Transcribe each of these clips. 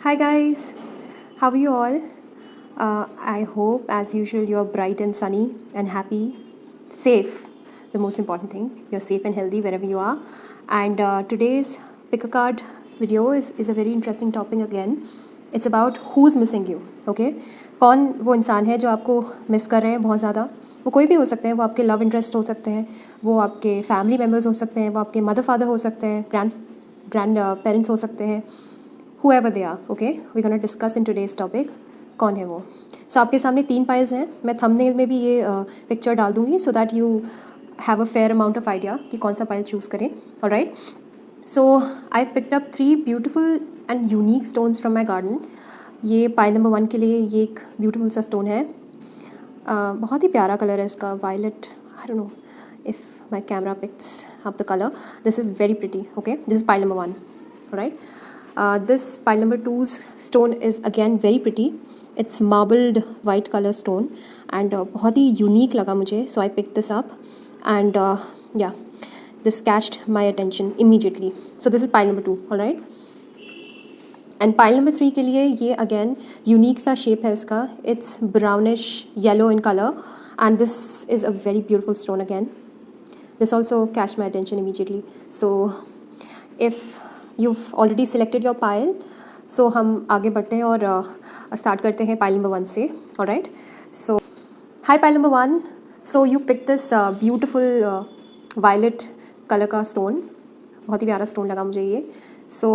Hi guys, how are you all? I hope, as usual, you're bright and sunny and happy, safe. The most important thing, you're safe and healthy wherever you are. And today's pick a card video is a very interesting topic again. It's about who's missing you, okay? कौन वो इंसान है जो आपको miss कर रहे हैं बहुत ज़्यादा. वो कोई भी हो सकते हैं, वो आपके लव इंटरेस्ट हो सकते हैं, वो आपके फैमिली मेम्बर्स हो सकते हैं, वो आपके मदर फादर हो सकते हैं, ग्रैंड पेरेंट्स हो सकते हैं, whoever they are. Okay, we're going to discuss in today's topic कौन है वो. So आपके सामने 3 पाइल्स हैं. मैं थंबनेल में भी ये पिक्चर डाल दूँगी so that you have a fair amount of idea कि कौन सा पाइल चूज़ करें. Alright, so I've picked up 3 beautiful and unique stones from my garden. ये पाइल नंबर 1 के लिए ये एक ब्यूटीफुल सा स्टोन है. बहुत ही प्यारा कलर है इसका, violet. I don't know if my camera picks up the color. This is very pretty. Okay, this is pile number 1. Alright. This pile number 2's stone is again very pretty. It's marbled white color stone and बहुत ही unique लगा मुझे, so I picked this up and yeah, this catched my attention immediately. So this is pile number 2, all right. And pile number 3 के लिए ये again unique सा shape है इसका. It's brownish yellow in color and this is a very beautiful stone again. This also catched my attention immediately. So if you've already selected your pile, so हम आगे बढ़ते हैं और start करते हैं pile number 1 से. Alright. So hi pile number 1. So you picked this beautiful violet color का stone. बहुत ही प्यारा stone लगा मुझे ये. So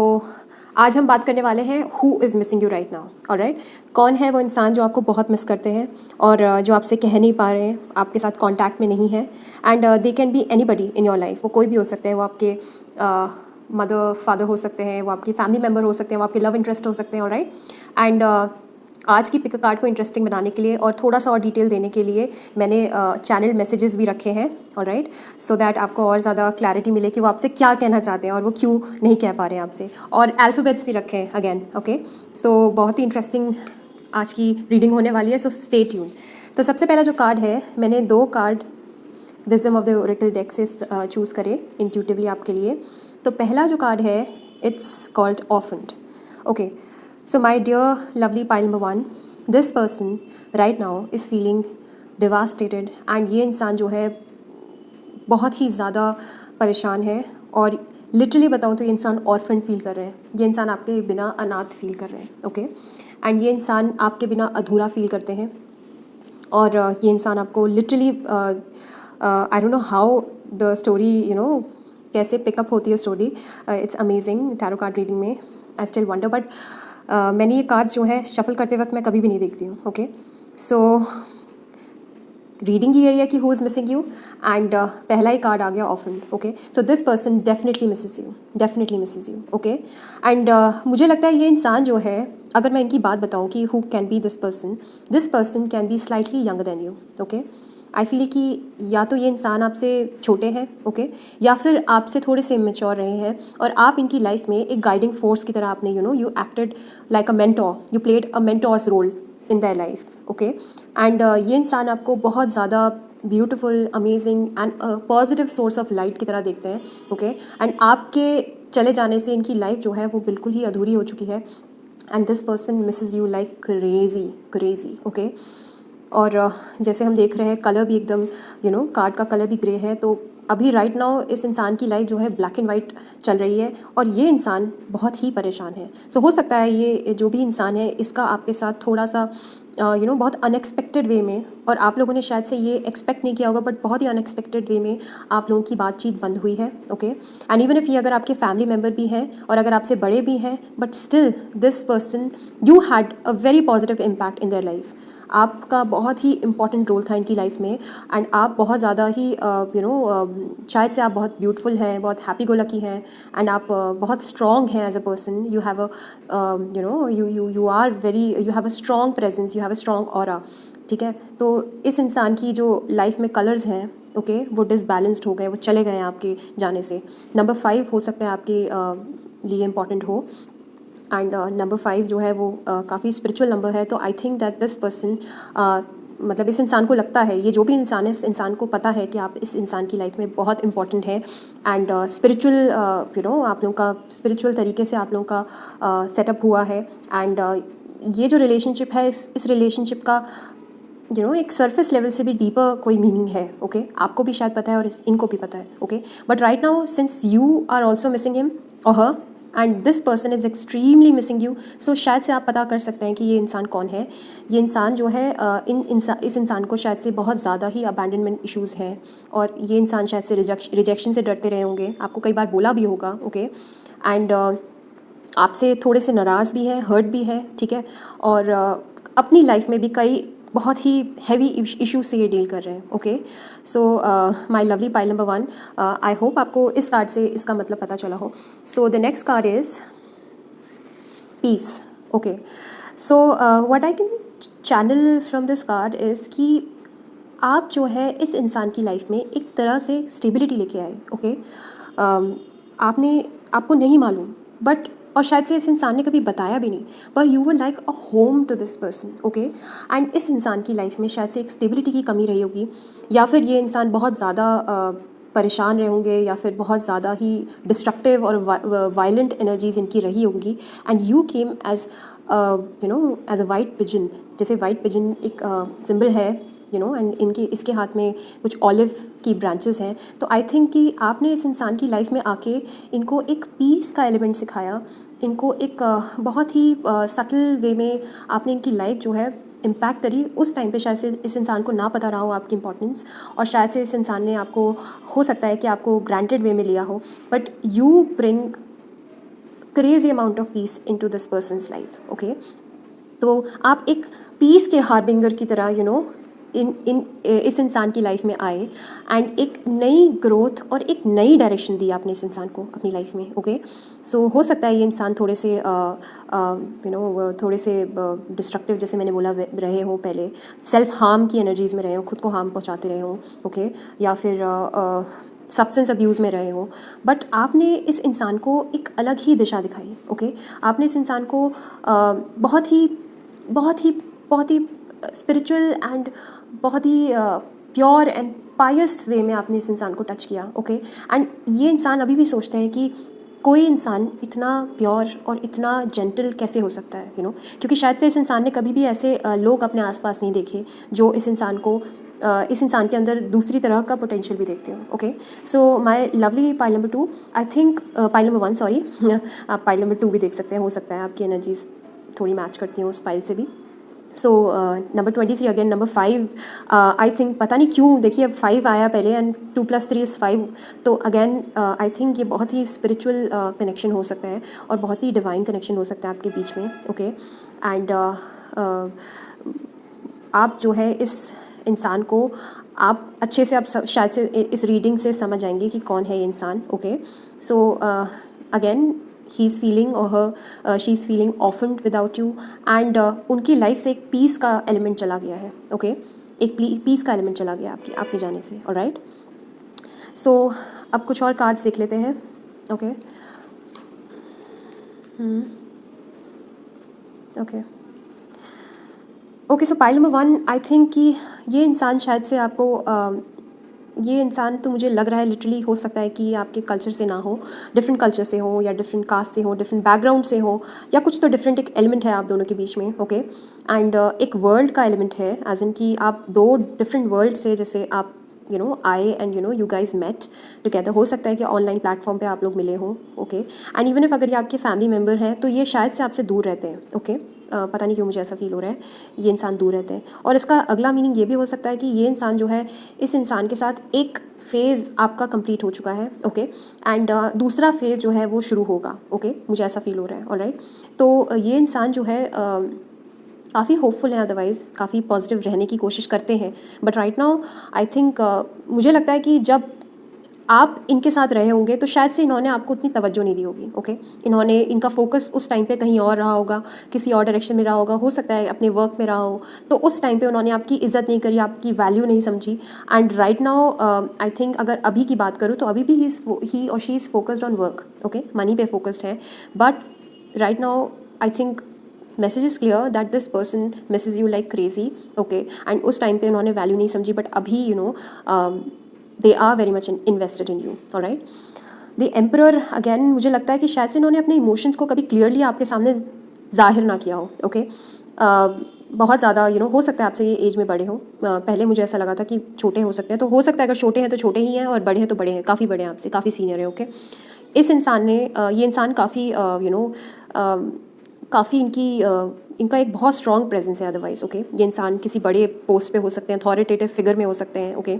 आज हम बात करने वाले हैं who is missing you right now. Alright. कौन है वो इंसान जो आपको बहुत मिस करते हैं और जो आपसे कह नहीं पा रहे हैं, आपके साथ कांटेक्ट में नहीं है. And they can be anybody in your life. वो कोई भी हो सकते हैं, वो आपके मदर फादर हो सकते हैं, वो आपकी फैमिली मेम्बर हो सकते हैं, वो आपके लव इंटरेस्ट हो सकते हैं. ऑलराइट. एंड आज की पिक कार्ड को इंटरेस्टिंग बनाने के लिए और थोड़ा सा और डिटेल देने के लिए मैंने चैनल मैसेजेस भी रखे हैं. ऑलराइट. सो दैट आपको और ज़्यादा क्लैरिटी मिले कि वो आपसे क्या कहना चाहते हैं और वो क्यों नहीं कह पा रहे हैं आपसे. और अल्फ़ाबेट्स भी रखे हैं अगेन. ओके. सो बहुत ही इंटरेस्टिंग आज की रीडिंग होने वाली है. So stay tune. तो सबसे पहला जो कार्ड है, मैंने 2 card wisdom of the oracle deck से चूज़ करे इंट्यूटिवली आपके लिए. तो पहला जो कार्ड है, it's called orphaned. Okay. So my dear lovely pile number 1, this person right now is feeling devastated and ये इंसान जो है बहुत ही ज़्यादा परेशान है और लिटरली बताऊँ तो ये इंसान ऑर्फन फील कर रहे हैं. ये इंसान आपके बिना अनाथ फील कर रहे हैं. ओके. एंड ये इंसान आपके बिना अधूरा फील करते हैं और ये इंसान आपको literally I don't know how the story कैसे पिकअप होती है story. It's amazing tarot card reading में. I still wonder. बट मैंने ये कार्ड्स जो है शफल करते वक्त मैं कभी भी नहीं देखती हूँ. ओके. सो रीडिंग ही यही है कि who is missing you and पहला ही कार्ड आ गया often. Okay. So this person definitely Mrs you. Definitely Mrs you. Okay. And मुझे लगता है ये इंसान जो है, अगर मैं इनकी बात बताऊँ कि who can be this person can be slightly younger than you. Okay. I feel कि या तो ये इंसान आपसे छोटे हैं. ओके. या फिर आपसे थोड़े से इमेच्योर रहे हैं और आप इनकी लाइफ में एक गाइडिंग फोर्स की तरह आपने you acted like a mentor. You played a mentors role in their life. Okay. And ये इंसान आपको बहुत ज़्यादा beautiful, amazing and positive source of light की तरह देखते हैं. ओके. एंड आपके चले जाने से इनकी लाइफ जो है वो बिल्कुल ही अधूरी हो चुकी है. And this person Mrs you like crazy. Okay. और जैसे हम देख रहे हैं कलर भी एकदम कार्ड का कलर भी ग्रे है. तो अभी राइट नाउ इस इंसान की लाइफ जो है ब्लैक एंड वाइट चल रही है और ये इंसान बहुत ही परेशान है. सो हो सकता है ये जो भी इंसान है इसका आपके साथ थोड़ा सा बहुत अनएक्सपेक्टेड वे में, और आप लोगों ने शायद से ये एक्सपेक्ट नहीं किया होगा, बट बहुत ही अनएक्सपेक्टेड वे में आप लोगों की बातचीत बंद हुई है. ओके. एंड इवन इफ़ ये अगर आपके फैमिली मेम्बर भी हैं और अगर आपसे बड़े भी हैं, but still this person you had a very positive impact in their life. आपका बहुत ही इंपॉर्टेंट रोल था इनकी लाइफ में एंड आप बहुत ज़्यादा ही शायद से आप बहुत ब्यूटीफुल हैं, बहुत हैप्पी गो लकी हैं एंड आप बहुत स्ट्रॉन्ग हैं as a person. You have a you are very, you have a strong presence, you have a strong aura. ठीक है. तो इस इंसान की जो लाइफ में कलर्स हैं, ओके, वो डिसबैलेंस्ड हो गए, वो चले गए हैं आपके जाने से. नंबर 5 हो सकता है आपके लिए इम्पॉर्टेंट हो. एंड नंबर 5 जो है वो काफ़ी स्पिरिचुअल नंबर है. तो I think that this person मतलब इस इंसान को लगता है, ये जो भी इंसान है, इस इंसान को पता है कि आप इस इंसान की लाइफ में बहुत इंपॉर्टेंट है एंड स्पिरिचुअल आप लोगों का स्पिरिचुअल तरीके से आप लोगों का सेटअप हुआ है एंड ये जो रिलेशनशिप है, इस रिलेशनशिप का एक सरफेस लेवल से भी डीपर कोई मीनिंग है, ओके आपको भी शायद पता है और इनको भी पता है, okay but right now since you are also missing him और her and this person is extremely missing you, so शायद से आप पता कर सकते हैं कि ये इंसान कौन है। ये इंसान जो है इस इंसान को शायद से बहुत ज़्यादा ही अबैंडनमेंट इश्यूज़ हैं और ये इंसान शायद से रिजेक्शन से डरते रहे होंगे, आपको कई बार बोला भी होगा, ओके एंड आपसे थोड़े से नाराज़ भी हैं, हर्ट भी है, ठीक है, और अपनी लाइफ में भी कई बहुत ही हैवी इश्यूज से ये डील कर रहे हैं, okay so my lovely pile number 1, I hope आपको इस कार्ड से इसका मतलब पता चला हो। सो the next card is piece, okay so what I can channel from this card is कि आप जो है इस इंसान की लाइफ में एक तरह से स्टेबिलिटी लेके आए, ओके आपको नहीं मालूम बट और शायद से इस इंसान ने कभी बताया भी नहीं, पर you were like a home to this person, okay and इस इंसान की लाइफ में शायद से एक स्टेबिलिटी की कमी रही होगी या फिर ये इंसान बहुत ज़्यादा परेशान रहे होंगे या फिर बहुत ज़्यादा ही डिस्ट्रक्टिव और वायलेंट एनर्जीज इनकी रही होंगी and you came as as a white pigeon, जैसे वाइट पिजन एक सिंबल है एंड इसके हाथ में कुछ ऑलिव की ब्रांचेस हैं, तो आई थिंक कि आपने इस इंसान की लाइफ में आके इनको एक पीस का एलिमेंट सिखाया, इनको एक बहुत ही सटल वे में आपने इनकी लाइफ जो है इम्पैक्ट करी। उस टाइम पे शायद से इस इंसान को ना पता रहा हो आपकी इंपॉर्टेंस और शायद से इस इंसान ने आपको, हो सकता है कि आपको ग्रांटेड वे में लिया हो, but you bring crazy amount of peace in to this person's life, okay तो आप एक पीस के हार्बिंगर की तरह इस इंसान की लाइफ में आए एंड एक नई ग्रोथ और एक नई डायरेक्शन दी आपने इस इंसान को अपनी लाइफ में, ओके सो हो सकता है ये इंसान थोड़े से थोड़े से डिस्ट्रक्टिव, जैसे मैंने बोला, रहे हों, पहले सेल्फ हार्म की एनर्जीज़ में रहे हों, खुद को हार्म पहुंचाते रहे हों, ओके या फिर सब्सटेंस अब्यूज़ में रहे हों, बट आपने इस इंसान को एक अलग ही दिशा दिखाई, ओके आपने इस इंसान को बहुत ही स्पिरिचुअल एंड बहुत ही प्योर एंड पायस वे में आपने इस इंसान को टच किया, ओके एंड ये इंसान अभी भी सोचते हैं कि कोई इंसान इतना प्योर और इतना जेंटल कैसे हो सकता है, क्योंकि शायद से इस इंसान ने कभी भी ऐसे लोग अपने आसपास नहीं देखे जो इस इंसान के अंदर दूसरी तरह का पोटेंशियल भी देखते हो, okay so my lovely pile number 2, I think pile number 1 sorry आप पाइल नंबर 2 भी देख सकते हैं, हो सकता है आपकी एनर्जीज थोड़ी मैच करती हैं उस पाइल से भी। So number 23 again, number 5 I think, पता नहीं क्यों, देखिए अब 5 आया पहले एंड 2 + 3 = 5, तो अगेन आई थिंक ये बहुत ही स्पिरिचुअल कनेक्शन हो सकता है और बहुत ही डिवाइन कनेक्शन हो सकता है आपके बीच में, ओके एंड आप जो है इस इंसान को आप अच्छे से, आप शायद से इस रीडिंग से समझ जाएंगे कि कौन है ये इंसान, okay so again he is feeling और her she is feeling orphaned without you and उनकी लाइफ से एक पीस का एलिमेंट चला गया है, ओके एक पीस का एलिमेंट चला गया आपके जाने से, ऑलराइट सो अब कुछ और कार्ड्स देख लेते हैं, okay okay so pile number 1, आई थिंक कि ये इंसान शायद से आपको ये इंसान तो मुझे लग रहा है लिटरली हो सकता है कि आपके कल्चर से ना हो, डिफरेंट कल्चर से हो या डिफरेंट कास्ट से हो, डिफरेंट बैकग्राउंड से हो या कुछ तो डिफरेंट एक एलिमेंट है आप दोनों के बीच में, ओके एंड एक वर्ल्ड का एलिमेंट है, एज इन कि आप दो डिफरेंट वर्ल्ड से, जैसे आप आए and you guys met together, हो सकता है कि ऑनलाइन प्लेटफॉर्म पे आप लोग मिले हों, ओके एंड इवन इफ अगर ये आपके फैमिली मेम्बर हैं तो ये शायद से आपसे दूर रहते हैं, ओके पता नहीं क्यों मुझे ऐसा फील हो रहा है, ये इंसान दूर रहते हैं और इसका अगला मीनिंग ये भी हो सकता है कि ये इंसान जो है इस इंसान के साथ एक फेज़ आपका कंप्लीट हो चुका है, ओके एंड दूसरा फेज़ जो है वो शुरू होगा, ओके मुझे ऐसा फील हो रहा है, ऑलराइट तो ये इंसान जो है काफ़ी होपफुल हैं, अदरवाइज़ काफ़ी पॉजिटिव रहने की कोशिश करते हैं, but right now I think मुझे लगता है कि जब आप इनके साथ रहे होंगे तो शायद से इन्होंने आपको उतनी तवज्जो नहीं दी होगी, ओके इनका फोकस उस टाइम पे कहीं और रहा होगा, किसी और डायरेक्शन में रहा होगा, हो सकता है अपने वर्क में रहा हो, तो उस टाइम पे उन्होंने आपकी इज्जत नहीं करी, आपकी वैल्यू नहीं समझी and right now I think अगर अभी की बात करूँ तो अभी भी ही और she is focused on work, okay money पे फोकस्ड है, but right now I think message is clear that this person misses you like crazy, okay, and उस टाइम पे उन्होंने वैल्यू नहीं समझी, बट अभी they are very much invested in you, alright. The emperor again, मुझे लगता है कि शायद से इन्होंने अपने इमोशंस को कभी क्लियरली आपके सामने जाहिर ना किया हो, ओके। बहुत ज़्यादा हो सकता है आपसे ये एज में बड़े हो, पहले मुझे ऐसा लगा था कि छोटे हो सकते हैं, तो हो सकता है अगर छोटे हैं तो छोटे ही हैं और बड़े हैं तो बड़े हैं, काफ़ी बड़े हैं आपसे, काफ़ी सीनियर है, ओके। इस इंसान ने ये इंसान काफ़ी काफ़ी इनका एक बहुत स्ट्रॉन्ग प्रेजेंस है अदरवाइज, ओके। ये इंसान किसी बड़े पोस्ट पे हो सकते हैं, अथॉरिटेटिव फिगर में हो सकते हैं, ओके।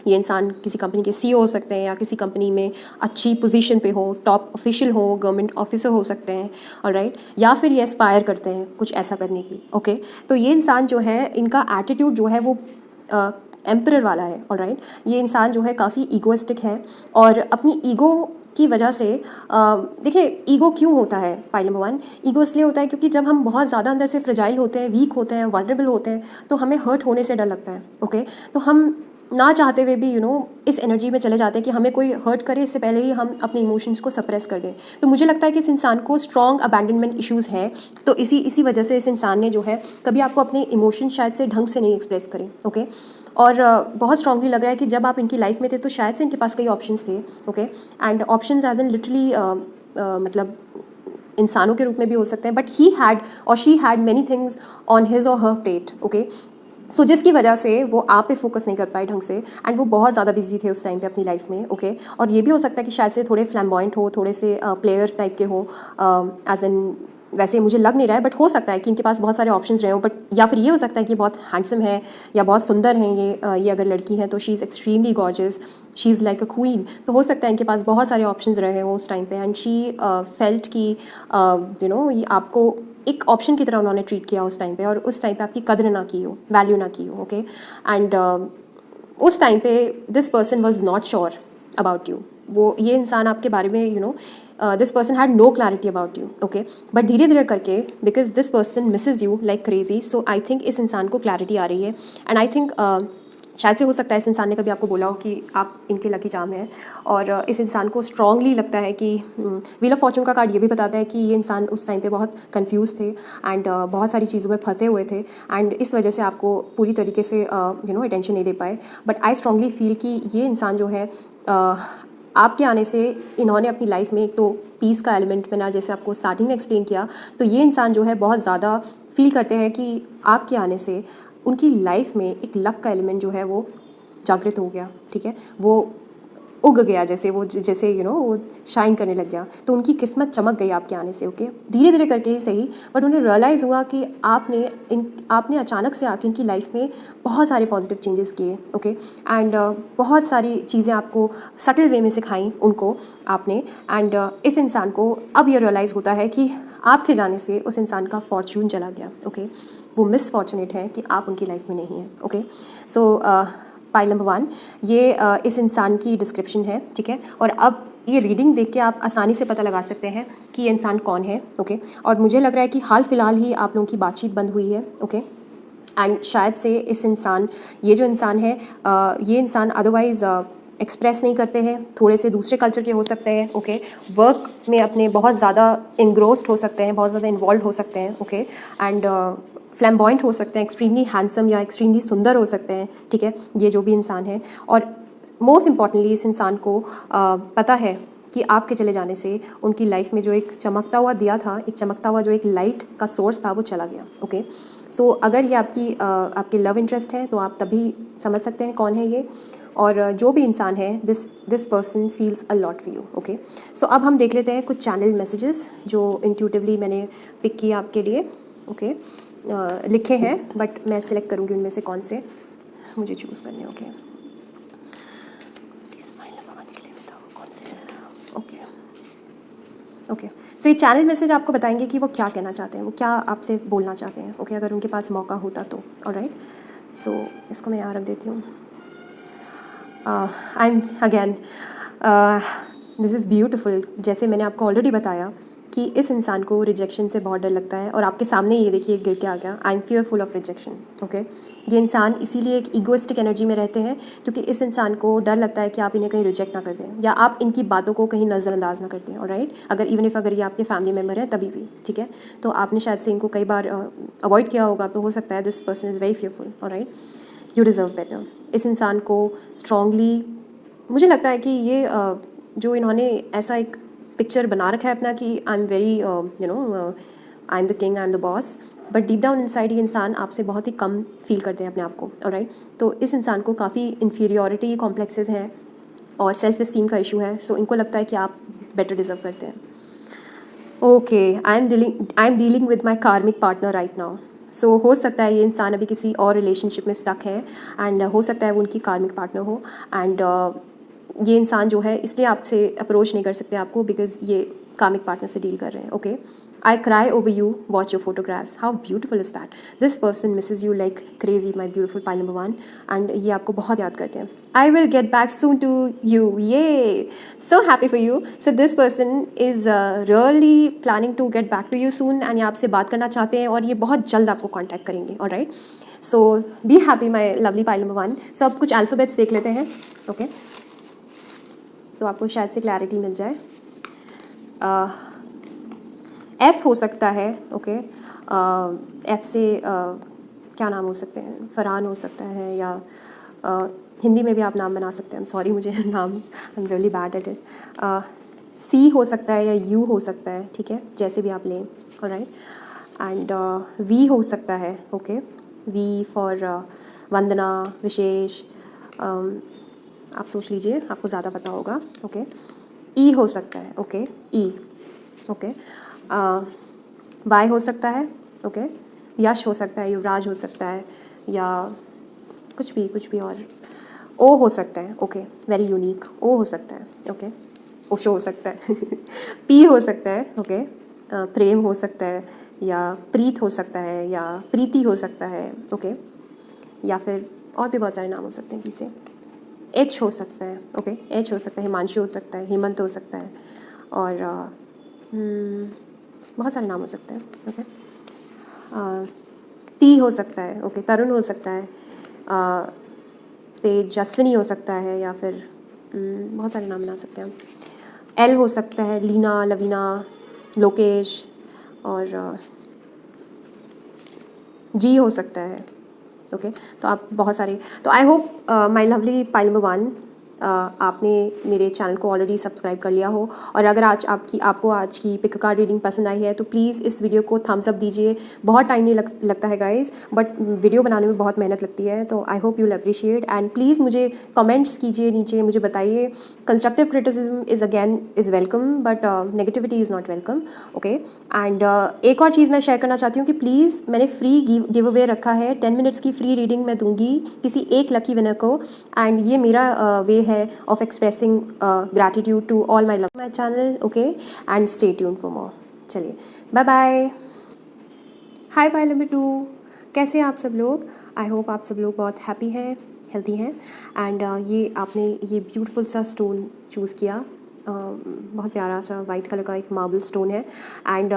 ये इंसान किसी कंपनी के सीईओ हो सकते हैं या किसी कंपनी में अच्छी पोजीशन पे हो, टॉप ऑफिशियल हो, गवर्नमेंट ऑफिसर हो सकते हैं, ऑलराइट, या फिर ये एस्पायर करते हैं कुछ ऐसा करने की, ओके। तो ये इंसान जो है, इनका एटीट्यूड जो है वो एम्परर वाला है, ऑलराइट। ये इंसान जो है काफ़ी ईगोइस्टिक है और अपनी ईगो की वजह से देखिए, ईगो क्यों होता है? पॉइंट नंबर 1, ईगो इसलिए होता है क्योंकि जब हम बहुत ज़्यादा अंदर से फ्रेजाइल होते हैं, वीक होते हैं, वल्नरेबल होते हैं, तो हमें हर्ट होने से डर लगता है, ओके। तो हम ना चाहते हुए भी इस एनर्जी में चले जाते हैं कि हमें कोई हर्ट करे इससे पहले ही हम अपने इमोशंस को सप्रेस कर दें। तो मुझे लगता है कि इस इंसान को स्ट्रॉन्ग अबैंडनमेंट इश्यूज़ हैं, तो इसी वजह से इस इंसान ने जो है कभी आपको अपने इमोशन शायद से ढंग से नहीं एक्सप्रेस करें, ओके। और बहुत स्ट्रांगली लग रहा है कि जब आप इनकी लाइफ में थे तो शायद से इनके पास कई ऑप्शंस थे, okay. And options as in literally मतलब इंसानों के रूप में भी हो सकते हैं, बट ही हैड और she had many things on his और हर प्लेट, ओके। सो जिसकी वजह से वो आप पे फोकस नहीं कर पाए ढंग से, एंड वो बहुत ज़्यादा बिजी थे उस टाइम पे अपनी लाइफ में, ओके। और ये भी हो सकता है कि शायद से थोड़े फ्लैम्बॉयंट हो, थोड़े से प्लेयर टाइप के हो, एज इन वैसे मुझे लग नहीं रहा है, बट हो सकता है कि इनके पास बहुत सारे ऑप्शंस रहे हो, बट या फिर ये हो सकता है कि बहुत हैंडसम है या बहुत सुंदर हैं ये अगर लड़की है तो she is extremely gorgeous, she is like a queen, तो हो सकता है इनके पास बहुत सारे ऑप्शंस रहे हो उस टाइम पे, एंड शी फेल्ट कि ये आपको एक ऑप्शन की तरह उन्होंने ट्रीट किया उस टाइम पे, और उस टाइम पे आपकी कदर ना की हो, वैल्यू ना की हो, ओके। एंड उस टाइम पे this person was not sure about you, ये इंसान आपके बारे में this person had no clarity about you, okay. But धीरे धीरे करके because this person misses you like crazy, so I think इस इंसान को क्लैरिटी आ रही है, एंड आई थिंक शायद से हो सकता है इस इंसान ने कभी आपको बोला हो कि आप इनके लकी चार्म हैं, और इस इंसान को स्ट्रांगली लगता है कि व्हील ऑफ फॉर्चून का कार्ड ये भी बताता है कि ये इंसान उस टाइम पे बहुत कंफ्यूज थे एंड बहुत सारी चीज़ों में फंसे हुए थे, एंड इस वजह से आपको पूरी तरीके से अटेंशन नहीं दे पाए। बट आई स्ट्रांगली फील कि ये इंसान जो है आपके आने से इन्होंने अपनी लाइफ में एक तो पीस का एलिमेंट मैंने जैसे आपको स्टार्टिंग में एक्सप्लेन किया, तो ये इंसान जो है बहुत ज़्यादा फील करते हैं कि आपके आने से उनकी लाइफ में एक लक का एलिमेंट जो है वो जागृत हो गया, ठीक है, वो उग गया, जैसे वो वो शाइन करने लग गया, तो उनकी किस्मत चमक गई आपके आने से, ओके। धीरे धीरे करके ही सही, बट उन्हें रियलाइज़ हुआ कि आपने अचानक से आके इनकी लाइफ में बहुत सारे पॉजिटिव चेंजेस किए, ओके। एंड बहुत सारी चीज़ें आपको सटल वे में सिखाई उनको आपने, एंड इस इंसान को अब ये रियलाइज़ होता है कि आपके जाने से उस इंसान का फॉर्चून चला गया, ओके। वो मिसफॉर्चुनेट है कि आप उनकी लाइफ में नहीं हैं, ओके। सो पाइल नंबर 1 ये इस इंसान की डिस्क्रिप्शन है, ठीक है। और अब ये रीडिंग देख के आप आसानी से पता लगा सकते हैं कि ये इंसान कौन है, ओके। और मुझे लग रहा है कि हाल फिलहाल ही आप लोगों की बातचीत बंद हुई है, ओके। एंड शायद से ये जो इंसान है ये इंसान अदरवाइज़ एक्सप्रेस नहीं करते हैं, थोड़े से दूसरे कल्चर के हो सकते हैं, ओके। वर्क में अपने बहुत ज़्यादा इंग्रोस्ड हो सकते हैं, बहुत ज़्यादा इन्वॉल्व हो सकते हैं, ओके। एंड फ्लैम्बॉयंट हो सकते हैं, एक्सट्रीमली हैंडसम या एक्सट्रीमली सुंदर हो सकते हैं, ठीक है, ये जो भी इंसान है। और मोस्ट इम्पॉर्टेंटली इस इंसान को पता है कि आपके चले जाने से उनकी लाइफ में जो एक चमकता हुआ दिया था, एक चमकता हुआ जो एक लाइट का सोर्स था, वो चला गया, ओके। सो अगर ये आपके लव इंटरेस्ट है तो आप तभी समझ सकते हैं कौन है ये, और जो भी इंसान है this person feels a lot for you, okay. So अब हम देख लेते हैं कुछ चैनल मैसेजेस जो इंट्यूटिवली मैंने पिक किए आपके लिए, ओके। लिखे हैं, बट मैं सिलेक्ट करूँगी उनमें से कौन से मुझे चूज़ करने, ओके। Okay okay. सो ये चैनल मैसेज आपको बताएंगे कि वो क्या कहना चाहते हैं, वो क्या आपसे बोलना चाहते हैं, ओके, अगर उनके पास मौका होता तो, ऑलराइट। सो इसको मैं यहाँ रख देती हूँ। I am again this is beautiful, जैसे मैंने आपको ऑलरेडी बताया कि इस इंसान को रिजेक्शन से बहुत डर लगता है, और आपके सामने ये देखिए गिर के आ गया, I am fearful of rejection. Okay, ये इंसान इसीलिए एक ईगोइस्टिक एनर्जी में रहते हैं क्योंकि इस इंसान को डर लगता है कि आप इन्हें कहीं रिजेक्ट ना कर दें या आप इनकी बातों को कहीं नज़रअंदाज ना कर दें। ऑलराइट, अगर इवन इफ अगर ये आपके फैमिली मेम्बर है तभी भी, ठीक है, तो आपने शायद से इनको कई बार अवॉइड किया होगा, तो हो सकता है this person is very fearful। Alright, you deserve better. इस इंसान को स्ट्रांगली मुझे लगता है कि ये जो इन्होंने ऐसा एक पिक्चर बना रखा है अपना कि I am very I am the king, I am the boss, but deep down inside ये इंसान आपसे बहुत ही कम फील करते हैं अपने आप को। ऑलराइट, तो इस इंसान को काफ़ी इन्फीरियॉरिटी कॉम्प्लेक्सेस हैं और सेल्फ इस्टीम का इशू है, सो इनको लगता है कि आप बेटर डिजर्व करते हैं। Okay, I am dealing with my karmic partner right now. सो हो सकता है ये इंसान अभी किसी और रिलेशनशिप में स्टक है एंड हो सकता है वो उनकी कार्मिक पार्टनर हो, एंड ये इंसान जो है इसलिए आपसे अप्रोच नहीं कर सकते आपको बिकॉज ये कार्मिक पार्टनर से डील कर रहे हैं। Okay, I cry over you, watch your photographs, how beautiful is that, this person misses you like crazy, my beautiful pile number 1, and ये आपको बहुत याद करते हैं। I will get back soon to you, ये so happy for you. So this person is really planning to get back to you soon, and ये आपसे बात करना चाहते हैं और ये बहुत जल्द आपको कॉन्टैक्ट करेंगे। Alright, so be happy my lovely pile number 1। सो अब कुछ अल्फ़ाबेट्स देख लेते हैं। ओके, तो आपको शायद से क्लैरिटी मिल जाए। एफ़ हो सकता है। ओके, एफ़ से क्या नाम हो सकते हैं, फरहान हो सकता है, या हिंदी में भी आप नाम बना सकते हैं। सॉरी, मुझे नाम I am really bad at it. See हो सकता है या यू हो सकता है, ठीक है, जैसे भी आप लें। ऑलराइट, एंड वी हो सकता है। ओके, वी फॉर वंदना, विशेष, आप सोच लीजिए, आपको ज़्यादा पता होगा। ओके, ई हो सकता है। ओके, ई। ओके, वाई हो सकता है। ओके, यश हो सकता है, युवराज हो सकता है, या कुछ भी और। ओ हो सकता है। ओके, वेरी यूनिक, ओ हो सकता है। ओके, ओशो हो सकता है। पी हो सकता है। ओके, प्रेम हो सकता है, या प्रीत हो सकता है, या प्रीति हो सकता है। ओके, या फिर और भी बहुत सारे नाम हो सकते हैं पी से। एच हो सकता है। ओके, एच हो सकता है, हिमांशु हो सकता है, हेमंत हो सकता है, और बहुत सारे नाम हो सकते हैं। ओके, टी हो सकता है। ओके, तरुण हो सकता है, तेजस्विनी हो सकता है, या फिर बहुत सारे नाम बना सकते हैं। एल हो सकता है, लीना, लवीना, लोकेश, और जी हो सकता है। ओके, तो आप बहुत सारे, तो I hope my lovely pile number 1 आपने मेरे चैनल को ऑलरेडी सब्सक्राइब कर लिया हो, और अगर आज आपको आज की पिक कार्ड रीडिंग पसंद आई है तो प्लीज़ इस वीडियो को थम्स अप दीजिए। बहुत टाइम नहीं लगता है गाइस, बट वीडियो बनाने में बहुत मेहनत लगती है, तो I hope you will appreciate, and please मुझे कमेंट्स कीजिए नीचे, मुझे बताइए। Constructive criticism is welcome, but negativity is not welcome. Okay, and एक और चीज़ मैं शेयर करना चाहती हूँ कि प्लीज़ मैंने फ्री गिव अवे रखा है, 10 मिनट्स की फ्री रीडिंग मैं दूंगी किसी एक लकी विनर को, एंड ये मेरा वे है of expressing gratitude to all my love my channel. Okay, and stay tune for more. चलिए, bye bye. Hi pile number 2, कैसे हैं आप सब लोग? आई होप आप सब लोग बहुत हैप्पी हैं, हेल्थी हैं, एंड ये आपने ये ब्यूटीफुल सा स्टोन चूज़ किया, बहुत प्यारा सा वाइट कलर का एक मार्बल स्टोन है, एंड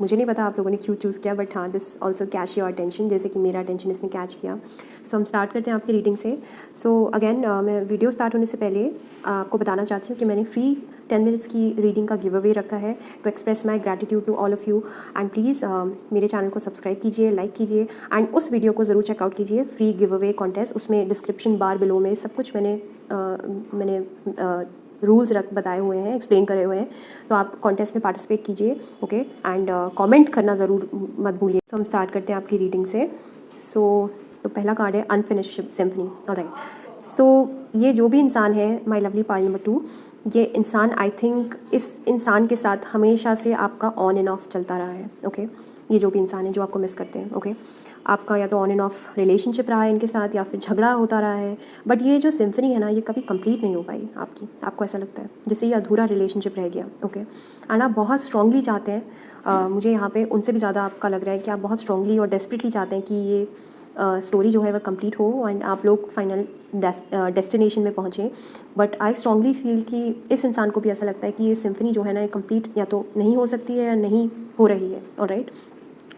मुझे नहीं पता आप लोगों ने क्यों चूज़ किया, बट हाँ, this also catch your attention, जैसे कि मेरा अटेंशन इसने कैच किया। सो हम स्टार्ट करते हैं आपकी रीडिंग से। सो अगेन मैं वीडियो स्टार्ट होने से पहले आपको बताना चाहती हूँ कि मैंने फ्री 10 मिनट्स की रीडिंग का गिव अवे रखा है to express my gratitude to all of you, and please मेरे चैनल को सब्सक्राइब कीजिए, लाइक कीजिए, एंड उस वीडियो को ज़रूर चेकआउट कीजिए, फ्री गिव अवे कॉन्टेस्ट। उसमें डिस्क्रिप्शन बार बिलो में सब कुछ मैंने रूल्स बताए हुए हैं, एक्सप्लेन करे हुए हैं, तो आप कॉन्टेस्ट में पार्टिसिपेट कीजिए। ओके, एंड कमेंट करना ज़रूर मत भूलिए। सो हम स्टार्ट करते हैं आपकी रीडिंग से। सो तो पहला कार्ड है अनफिनिश्ड सिम्फनी। ऑलराइट, सो ये जो भी इंसान है, माय लवली पाइल नंबर 2, ये इंसान आई थिंक इस इंसान के साथ हमेशा से आपका ऑन एंड ऑफ चलता रहा है। ओके, ये जो भी इंसान है जो आपको मिस करते हैं। ओके, आपका या तो ऑन एंड ऑफ रिलेशनशिप रहा है इनके साथ, या फिर झगड़ा होता रहा है, बट ये जो सिम्फनी है ना, ये कभी कंप्लीट नहीं हो पाई आपकी, आपको ऐसा लगता है जैसे ये अधूरा रिलेशनशिप रह गया। ओके, एंड आप बहुत स्ट्रांगली चाहते हैं, मुझे यहाँ पे उनसे भी ज़्यादा आपका लग रहा है कि आप बहुत स्ट्रांगली और डेस्परेटली चाहते हैं कि ये स्टोरी जो है वह कंप्लीट हो, एंड आप लोग डेस्टिनेशन में पहुँचें, बट आई स्ट्रांगली फील कि इस इंसान को भी ऐसा लगता है कि ये सिम्फनी जो है ना, ये कंप्लीट या तो नहीं हो सकती है या नहीं हो रही है, ऑलराइट।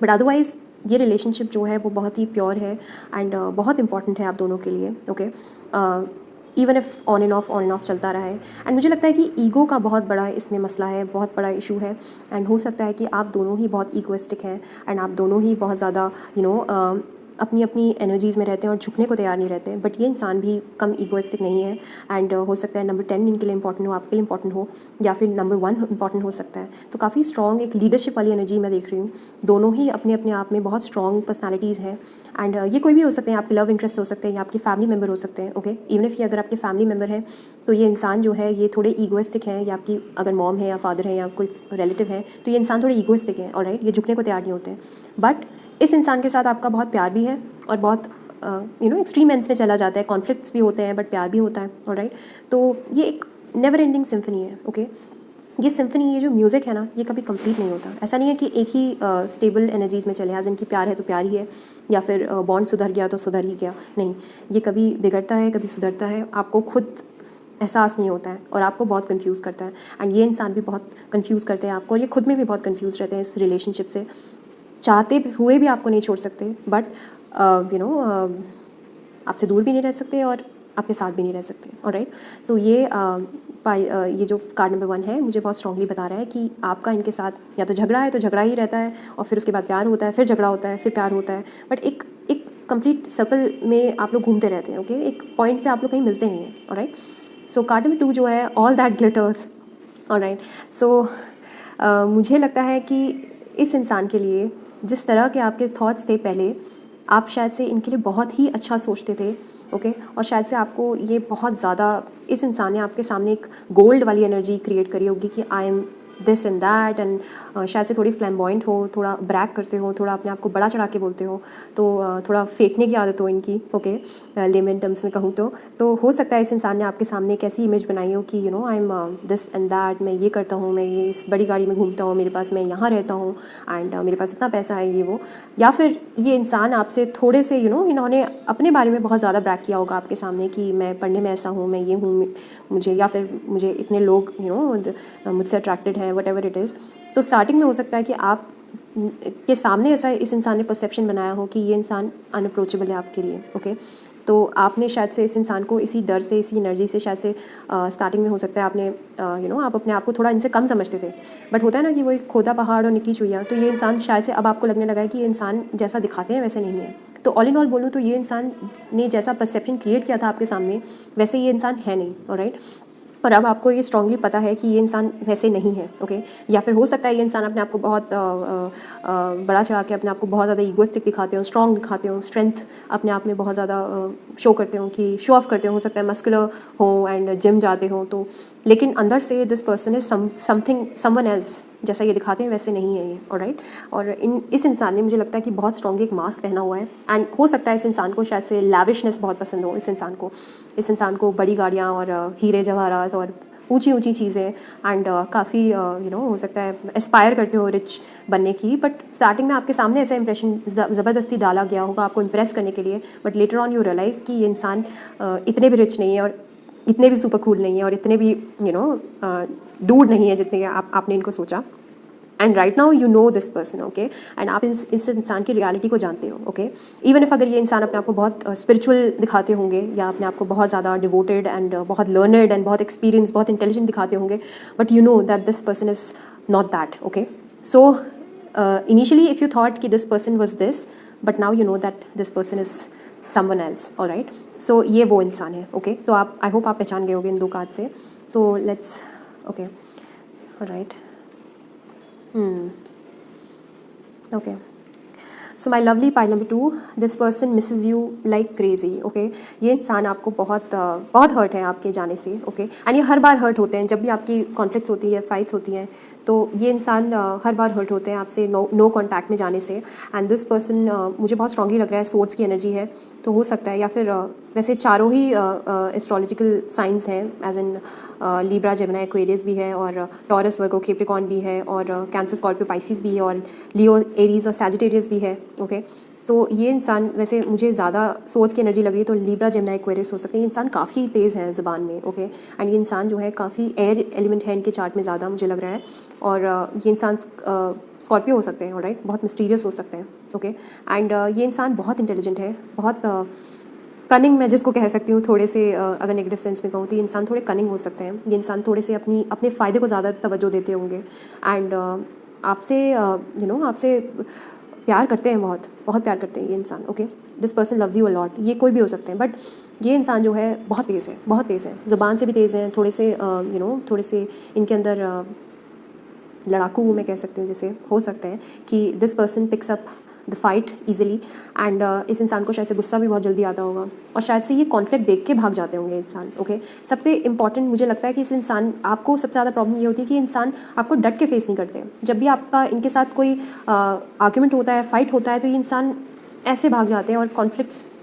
बट अदरवाइज़ ये रिलेशनशिप जो है वो बहुत ही प्योर है एंड बहुत इंपॉर्टेंट है आप दोनों के लिए, okay. Even if on end of चलता रहा है। एंड मुझे लगता है कि ईगो का बहुत बड़ा इसमें मसला है, बहुत बड़ा इशू है। एंड हो सकता है कि आप दोनों ही बहुत ईगोइस्टिक हैं एंड आप दोनों ही बहुत ज़्यादा अपनी अपनी एनर्जीज़ में रहते हैं और झुकने को तैयार नहीं रहते। बट ये इंसान भी कम ईगोइस्टिक नहीं है एंड हो सकता है नंबर 10 इनके लिए इंपॉर्टेंट हो, आपके लिए इंपॉर्टेंट हो, या फिर नंबर 1 इंपॉर्टेंट हो सकता है। तो काफ़ी स्ट्रॉन्ग एक लीडरशिप वाली एनर्जी मैं देख रही हूँ। दोनों ही अपने अपने आप में बहुत स्ट्रॉन्ग पर्सनैलिटीज़ हैं एंड ये कोई भी हो सकते हैं, आपके लव इंटरेस्ट हो सकते हैं या आपके फैमिली मेम्बर हो सकते हैं, ओके। इवन इफ़ ये अगर आपके फैमिली मेम्बर हैं तो ये इंसान जो है ये थोड़े ईगोइस्टिक हैं, या आपकी अगर मॉम है या फादर है या कोई रिलेटिव है तो ये इंसान थोड़े ईगोइस्टिक हैं, ऑलराइट। ये झुकने को तैयार नहीं होते हैं। बट इस इंसान के साथ आपका बहुत प्यार भी है और बहुत एक्सट्रीम एंड्स में चला जाता है, कॉन्फ्लिक्ट्स भी होते हैं बट प्यार भी होता है, ऑलराइट। तो ये एक नेवर एंडिंग सिम्फनी है, ओके। ये सिम्फनी, ये जो म्यूज़िक है ना, ये कभी कंप्लीट नहीं होता। ऐसा नहीं है कि एक ही स्टेबल एनर्जीज़ में चले, आज इनकी प्यार है तो प्यार ही है, या फिर बॉन्ड सुधर गया तो सुधर ही गया, नहीं। ये कभी बिगड़ता है, कभी सुधरता है, आपको खुद एहसास नहीं होता है और आपको बहुत कंफ्यूज करता है। एंड ये इंसान भी बहुत कंफ्यूज करते हैं आपको और ये खुद में भी बहुत कंफ्यूज रहते हैं इस रिलेशनशिप से। चाहते हुए भी आपको नहीं छोड़ सकते, बट आपसे दूर भी नहीं रह सकते और आपके साथ भी नहीं रह सकते, ऑलराइट। सो ये जो कार्ड नंबर 1 है मुझे बहुत स्ट्रांगली बता रहा है कि आपका इनके साथ या तो झगड़ा है तो झगड़ा ही रहता है और फिर उसके बाद प्यार होता है, फिर झगड़ा होता है, फिर प्यार होता है, बट एक कंप्लीट सर्कल में आप लोग घूमते रहते हैं, ओके। एक पॉइंट पे आप लोग कहीं मिलते नहीं हैं, ऑलराइट। सो कार्ड नंबर 2 जो है, ऑल दैट ग्लिटर्स, ऑलराइट। सो मुझे लगता है कि इस इंसान के लिए जिस तरह के आपके थॉट्स थे पहले, आप शायद से इनके लिए बहुत ही अच्छा सोचते थे, ओके। और शायद से आपको ये बहुत ज़्यादा, इस इंसान ने आपके सामने एक गोल्ड वाली एनर्जी क्रिएट करी होगी कि I am this and that, and शायद से थोड़ी फ्लैम्बॉइंट हो, थोड़ा ब्रैक करते हो, थोड़ा अपने आप को बड़ा चढ़ा के बोलते हो, तो थोड़ा फेंकने की आदत हो इनकी, ओके। लेमन टर्म्स में कहूँ तो हो सकता है इस इंसान ने आपके सामने एक ऐसी इमेज बनाई हो कि I am this and that, मैं ये करता हूँ, मैं ये इस बड़ी गाड़ी में घूमता हूँ, मेरे पास, मैं यहाँ रहता हूँ एंड मेरे पास इतना पैसा है, ये वो। या फिर ये इंसान आपसे थोड़े से इन्होंने अपने बारे में बहुत ज़्यादा ब्रैक किया होगा आपके सामने कि मैं पढ़ने में ऐसा हूँ, मैं ये हूँ, मुझे, या फिर मुझे इतने लोग मुझसे अट्रैक्टेड हैं, वट एवर इट इज़। तो स्टार्टिंग में हो सकता है कि आप के सामने ऐसा इस इंसान ने परसेप्शन बनाया हो कि ये इंसान अनअप्रोचेबल है आपके लिए, ओके। तो आपने शायद से इस इंसान को इसी डर से, इसी एनर्जी से शायद से स्टार्टिंग में हो सकता है आपने आप अपने आप को थोड़ा इनसे कम समझते थे। बट होता है ना कि वो एक खोदा पहाड़ और निकली चुइयाँ, तो ये इंसान शायद से अब आपको लगने लगा है कि ये इंसान जैसा दिखाते हैं वैसे नहीं है। तो ऑल इन ऑल बोलूँ तो ये इंसान ने जैसा परसेप्शन क्रिएट किया था आपके सामने, वैसे ये इंसान है नहीं, ऑलराइट। और अब आपको ये स्ट्रांगली पता है कि ये इंसान वैसे नहीं है, ओके। या फिर हो सकता है ये इंसान अपने आप को बहुत बड़ा चढ़ा के अपने आप को बहुत ज़्यादा ईगोइस्टिक दिखाते हो, स्ट्रॉन्ग दिखाते हो, स्ट्रेंथ अपने आप में बहुत ज़्यादा शो करते हो, कि शो ऑफ करते हो सकता है मस्कुलर हो एंड जिम जाते हो, तो लेकिन अंदर से this person is something, someone else, जैसा ये दिखाते हैं वैसे नहीं है ये, ऑलराइट। और इस इंसान ने, मुझे लगता है कि बहुत स्ट्रांगली एक मास्क पहना हुआ है एंड हो सकता है इस इंसान को शायद से लैविशनेस बहुत पसंद हो। इस इंसान को बड़ी गाड़ियाँ और हीरे जवाहरात और ऊंची ऊंची चीज़ें एंड काफ़ी हो सकता है एस्पायर करते हो रिच बनने की। बट स्टार्टिंग में आपके सामने ऐसा इंप्रेशन ज़बरदस्ती डाला गया होगा आपको इम्प्रेस करने के लिए, but later on you realize कि ये इंसान इतने भी रिच नहीं है और इतने भी सुपर कूल नहीं है और इतने भी डूड नहीं है जितने आपने इनको सोचा। And right now you no this person, okay. And आप इस इंसान की रियलिटी को जानते हो, ओके। इवन इफ अगर ये इंसान अपने आप को बहुत स्पिरिचुअल दिखाते होंगे या अपने आप को बहुत ज़्यादा डिवोटेड एंड बहुत लर्नड एंड बहुत एक्सपीरियंस, बहुत इंटेलिजेंट दिखाते होंगे, but you know that this person is not that, okay. So initially if you thought कि this person was this, but now you know that this person is someone else, alright. So ये वो इंसान है, okay. तो आप, I hope आप पहचान गए होंगे इन 2 कार्ड से। So let's, okay, alright. Okay. So my lovely pile number 2, this person misses you like crazy, okay. ये इंसान आपको बहुत हर्ट है आपके जाने से, okay. एंड ये हर बार हर्ट होते हैं जब भी आपकी कॉन्फ्लिक्ट्स होती है, फाइट्स होती हैं, तो ये इंसान हर बार हर्ट होते हैं आपसे नो कॉन्टैक्ट में जाने से। एंड दिस पर्सन मुझे बहुत स्ट्रांगली लग रहा है सोर्ड्स की एनर्जी है, तो हो सकता है, या फिर वैसे चारों ही एस्ट्रोलॉजिकल साइंस हैं, as in Libra, Gemini, Aquarius भी है, और टॉरस, वर्गो, कैप्रिकॉर्न भी है, और कैंसर, स्कॉर्पियो, पाइसिस भी है, और लियो, एरीज और सैजिटेरियस भी है। ओके, सो ये इंसान, वैसे मुझे ज़्यादा सोच की एनर्जी लग रही है तो लीब्रा, जेमिनी, एक्वेरियस हो सकते हैं। ये इंसान काफ़ी तेज़ है ज़बान में। ओके, एंड ये इंसान जो है काफ़ी एयर एलिमेंट है इनके चार्ट में ज़्यादा, मुझे लग रहा है। और ये इंसान स्कॉर्पियो हो सकते हैं, ऑलराइट, बहुत मिस्टीरियस हो सकते हैं। ओके, एंड ये इंसान बहुत इंटेलिजेंट है, बहुत कनिंग मैं जिसको कह सकती हूँ थोड़े से, अगर नेगेटिव सेंस में कहूँ तो ये इंसान थोड़े कनिंग हो सकते हैं। ये इंसान थोड़े से अपने फ़ायदे को ज़्यादा तवज्जो देते होंगे, एंड आपसे आपसे प्यार करते हैं, बहुत बहुत प्यार करते हैं ये इंसान। Okay, this person loves you a lot. ये कोई भी हो सकते हैं, बट ये इंसान जो है बहुत तेज़ है, बहुत तेज़ है, ज़ुबान से भी तेज़ हैं, थोड़े से थोड़े से इनके अंदर लड़ाकू मैं कह सकती हूँ, जैसे हो सकता है कि this person picks up the fight easily, and इस इंसान को शायद से गुस्सा भी बहुत जल्दी आता होगा, और शायद से ये कॉन्फ्लिक्ट देख के भाग जाते होंगे इंसान। ओके, सबसे इंपॉर्टेंट मुझे लगता है कि इस इंसान, आपको सबसे ज़्यादा प्रॉब्लम ये होती है कि इंसान आपको डट के फेस नहीं करते। जब भी आपका इनके साथ कोई आर्ग्यूमेंट होता है, फाइट होता है, तो ये इंसान ऐसे भाग जाते हैं, और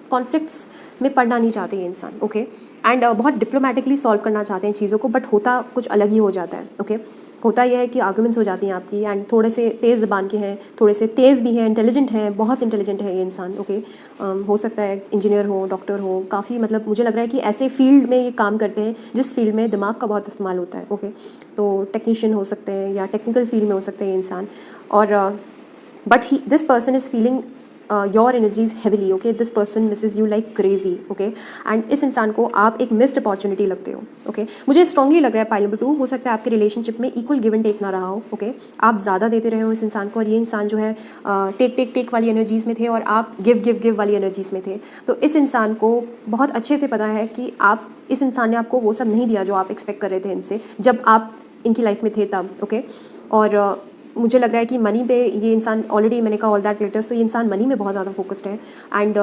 कॉन्फ्लिक्ट्स में पड़ना नहीं चाहते ये इंसान। ओके, एंड बहुत डिप्लोमेटिकली सॉल्व करना चाहते हैं चीज़ों को, बट होता कुछ अलग ही हो जाता है। ओके, होता यह है कि आर्गुमेंट्स हो जाती हैं आपकी, एंड थोड़े से तेज़ ज़बान के हैं, थोड़े से तेज़ भी हैं, इंटेलिजेंट हैं, बहुत इंटेलिजेंट है ये इंसान। ओके, हो सकता है इंजीनियर हो, डॉक्टर हो, काफ़ी, मतलब मुझे लग रहा है कि ऐसे फील्ड में ये काम करते हैं जिस फील्ड में दिमाग का बहुत इस्तेमाल होता है। ओके, तो टेक्नीशियन हो सकते हैं, या टेक्निकल फील्ड में हो सकते हैं ये इंसान, और but this person is feeling your energies heavily. Okay, this person misses you like crazy. Okay, and इस इंसान को आप एक मिस्ड अपॉर्चुनिटी लगते हो। ओके, मुझे स्ट्रांगली लग रहा है पाइल नंबर 2, हो सकता है आपके रिलेशनशिप में इक्वल गिव एंड टेक ना रहा हो। ओके, आप ज़्यादा देते रहे हो इस इंसान को, और ये इंसान जो है टेक टेक टेक वाली एनर्जीज़ में थे, और आप गिव गिव गिव वाली एनर्जीज़ में थे। तो इस इंसान को बहुत अच्छे से पता है कि आप, इस इंसान ने आपको वो सब नहीं दिया जो आप एक्सपेक्ट कर रहे थे इनसे, जब आप इनकी लाइफ में थे तब। ओके, और मुझे लग रहा है कि मनी पे ये इंसान, ऑलरेडी मैंने कहा ऑल दैट लेटर्स, तो ये इंसान मनी में बहुत ज़्यादा फोकस्ड है, एंड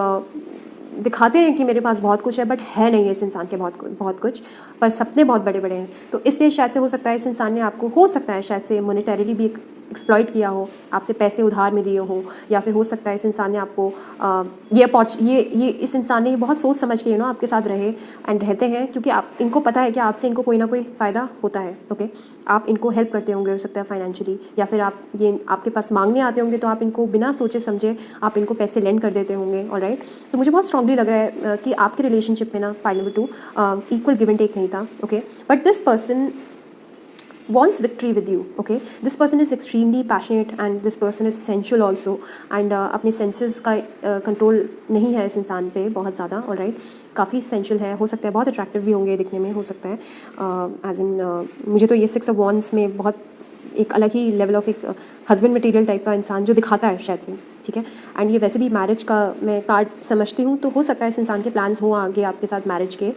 दिखाते हैं कि मेरे पास बहुत कुछ है, बट है नहीं इस इंसान के बहुत कुछ, पर सपने बहुत बड़े बड़े हैं। तो इसलिए शायद से हो सकता है इस इंसान ने आपको, हो सकता है शायद से मोनेटरीली भी एक्सप्लॉइट किया हो, आपसे पैसे उधार में दिए हो, या फिर हो सकता है इस इंसान ने आपको ये इस इंसान ने बहुत सोच समझ के आपके साथ रहे एंड रहते हैं, क्योंकि आप, इनको पता है कि आपसे इनको कोई ना कोई फ़ायदा होता है। ओके, आप इनको हेल्प करते होंगे, हो सकता है फाइनेंशियली, या फिर आप ये आपके पास मांगने आते होंगे, तो आप इनको बिना सोचे समझे आप इनको पैसे लेंड कर देते होंगे। ऑलराइट, तो मुझे बहुत स्ट्रांगली लग रहा है कि आपके रिलेशनशिप में ना, pile number 2, equal give and take नहीं था। Okay, but this person wants victory with you. Okay, this person is extremely passionate, and this person is sensual also, and अपने senses का control नहीं है इस इंसान पे बहुत ज़्यादा। ऑलराइट, काफ़ी सेंशुअल है, हो सकता है बहुत अट्रैक्टिव भी होंगे दिखने में, हो सकता है एज इन मुझे तो ये 6 ऑफ वॉन्ड्स में बहुत एक अलग ही लेवल ऑफ एक हस्बैंड मटेरियल टाइप का इंसान जो दिखाता है शायद से। ठीक है, एंड ये वैसे भी मैरिज का मैं कार्ड समझती हूँ, तो हो सकता है इस इंसान के प्लान्स हों आगे आपके साथ मैरिज के,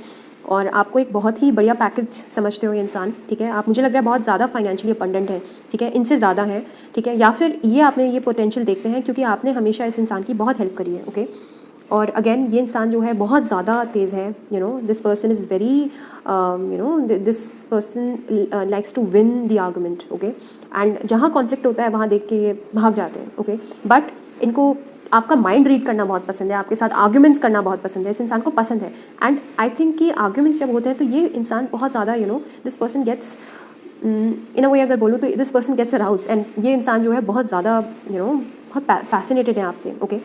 और आपको एक बहुत ही बढ़िया पैकेज समझते हो ये इंसान। ठीक है, आप, मुझे लग रहा है बहुत ज़्यादा फाइनेंशियली अबंडेंट है। ठीक है, इनसे ज़्यादा है। ठीक है, या फिर ये आप में ये पोटेंशियल देखते हैं क्योंकि आपने हमेशा इस इंसान की बहुत हेल्प करी है। ओके, और अगेन ये इंसान जो है बहुत ज़्यादा तेज़ है। This person is very this person likes to win the argument. Okay, and जहाँ कॉन्फ्लिक्ट होता है वहाँ देख के ये भाग जाते हैं। ओके, बट इनको आपका माइंड रीड करना बहुत पसंद है, आपके साथ आर्ग्यूमेंट्स करना बहुत पसंद है, इस इंसान को पसंद है। एंड आई थिंक कि आर्ग्यूमेंट्स जब होते हैं तो ये इंसान बहुत ज़्यादा this person gets in a way, अगर बोलूँ तो this person gets aroused, and ये इंसान जो है बहुत ज़्यादा बहुत फैसिनेटेड है आपसे। Okay,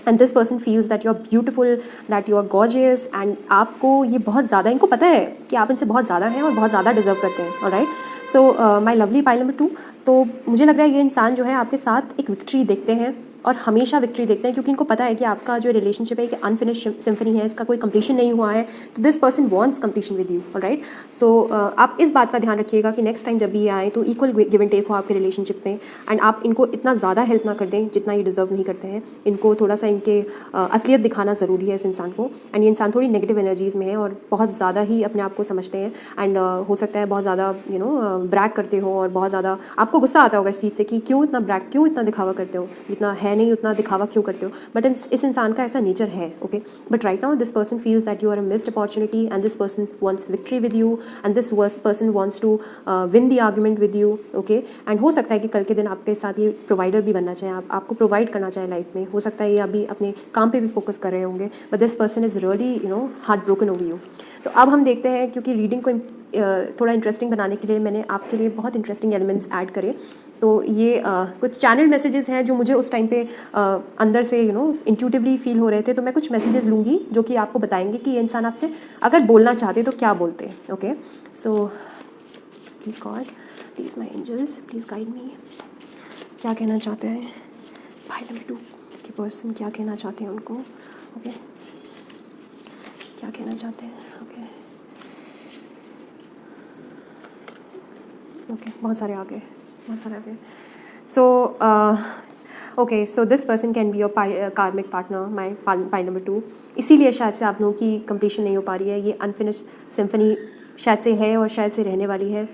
and this person feels that you are beautiful, that you are gorgeous, and आपको ये बहुत ज़्यादा, इनको पता है कि आप इनसे बहुत ज़्यादा हैं और बहुत ज़्यादा डिजर्व करते हैं। Alright, so my lovely pile number 2, तो मुझे लग रहा है ये इंसान जो है आपके साथ एक विक्ट्री देखते हैं, और हमेशा विक्ट्री देखते हैं, क्योंकि इनको पता है कि आपका जो रिलेशनशिप है कि अनफिनिश्ड सिम्फनी है, इसका कोई कंप्लीशन नहीं हुआ है। तो this person wants completion with you. Alright, so आप इस बात का ध्यान रखिएगा कि नेक्स्ट टाइम जब भी ये आए तो इक्वल गिव एंड टेक हो आपके रिलेशनशिप में, एंड आप इनको इतना ज़्यादा हेल्प ना कर दें जितना ये डिजर्व नहीं करते हैं। इनको थोड़ा सा इनके असलियत दिखाना ज़रूरी है इस इंसान को, एंड ये इंसान थोड़ी नेगेटिव एनर्जीज़ में है और बहुत ज़्यादा ही अपने आप को समझते हैं, एंड हो सकता है बहुत ज़्यादा ब्रैक करते हो, और बहुत ज़्यादा आपको गुस्सा आता होगा इस चीज़ से कि क्यों इतना ब्रैक, क्यों इतना दिखावा करते हो, जितना है नहीं उतना दिखावा क्यों करते हो, बट इस इंसान का ऐसा नेचर है, okay. But right now this person feels that you are a missed opportunity and this person wants victory with you and this person wants to win the argument with you, okay. And हो सकता है कि कल के दिन आपके साथ ये प्रोवाइडर भी बनना चाहें, आपको प्रोवाइड करना चाहें लाइफ में. हो सकता है ये अभी अपने काम पे भी फोकस कर रहे होंगे, but this person is really heart broken over you. तो अब हम देखते हैं, क्योंकि रीडिंग को थोड़ा इंटरेस्टिंग बनाने के लिए मैंने आपके लिए बहुत इंटरेस्टिंग एलिमेंट्स ऐड करे. तो ये कुछ चैनल मैसेजेस हैं जो मुझे उस टाइम पे अंदर से इंट्यूटिवली फील हो रहे थे. तो मैं कुछ मैसेजेस लूँगी जो कि आपको बताएंगे कि ये इंसान आपसे अगर बोलना चाहते तो क्या बोलते, okay. So please God, please my angels, please guide me. क्या कहना चाहते हैं भाई नंबर 2 की पर्सन, क्या कहना चाहते हैं उनको, ओके. क्या कहना चाहते हैं, ओके. ओके, बहुत सारे आ गए, बहुत सारे आ गए. So okay, so this person can be your karmic partner, my pile number 2. इसीलिए शायद से आप लोगों की कंप्लीशन नहीं हो पा रही है. ये अनफिनिश्ड सिम्फनी शायद से है और शायद से रहने वाली है.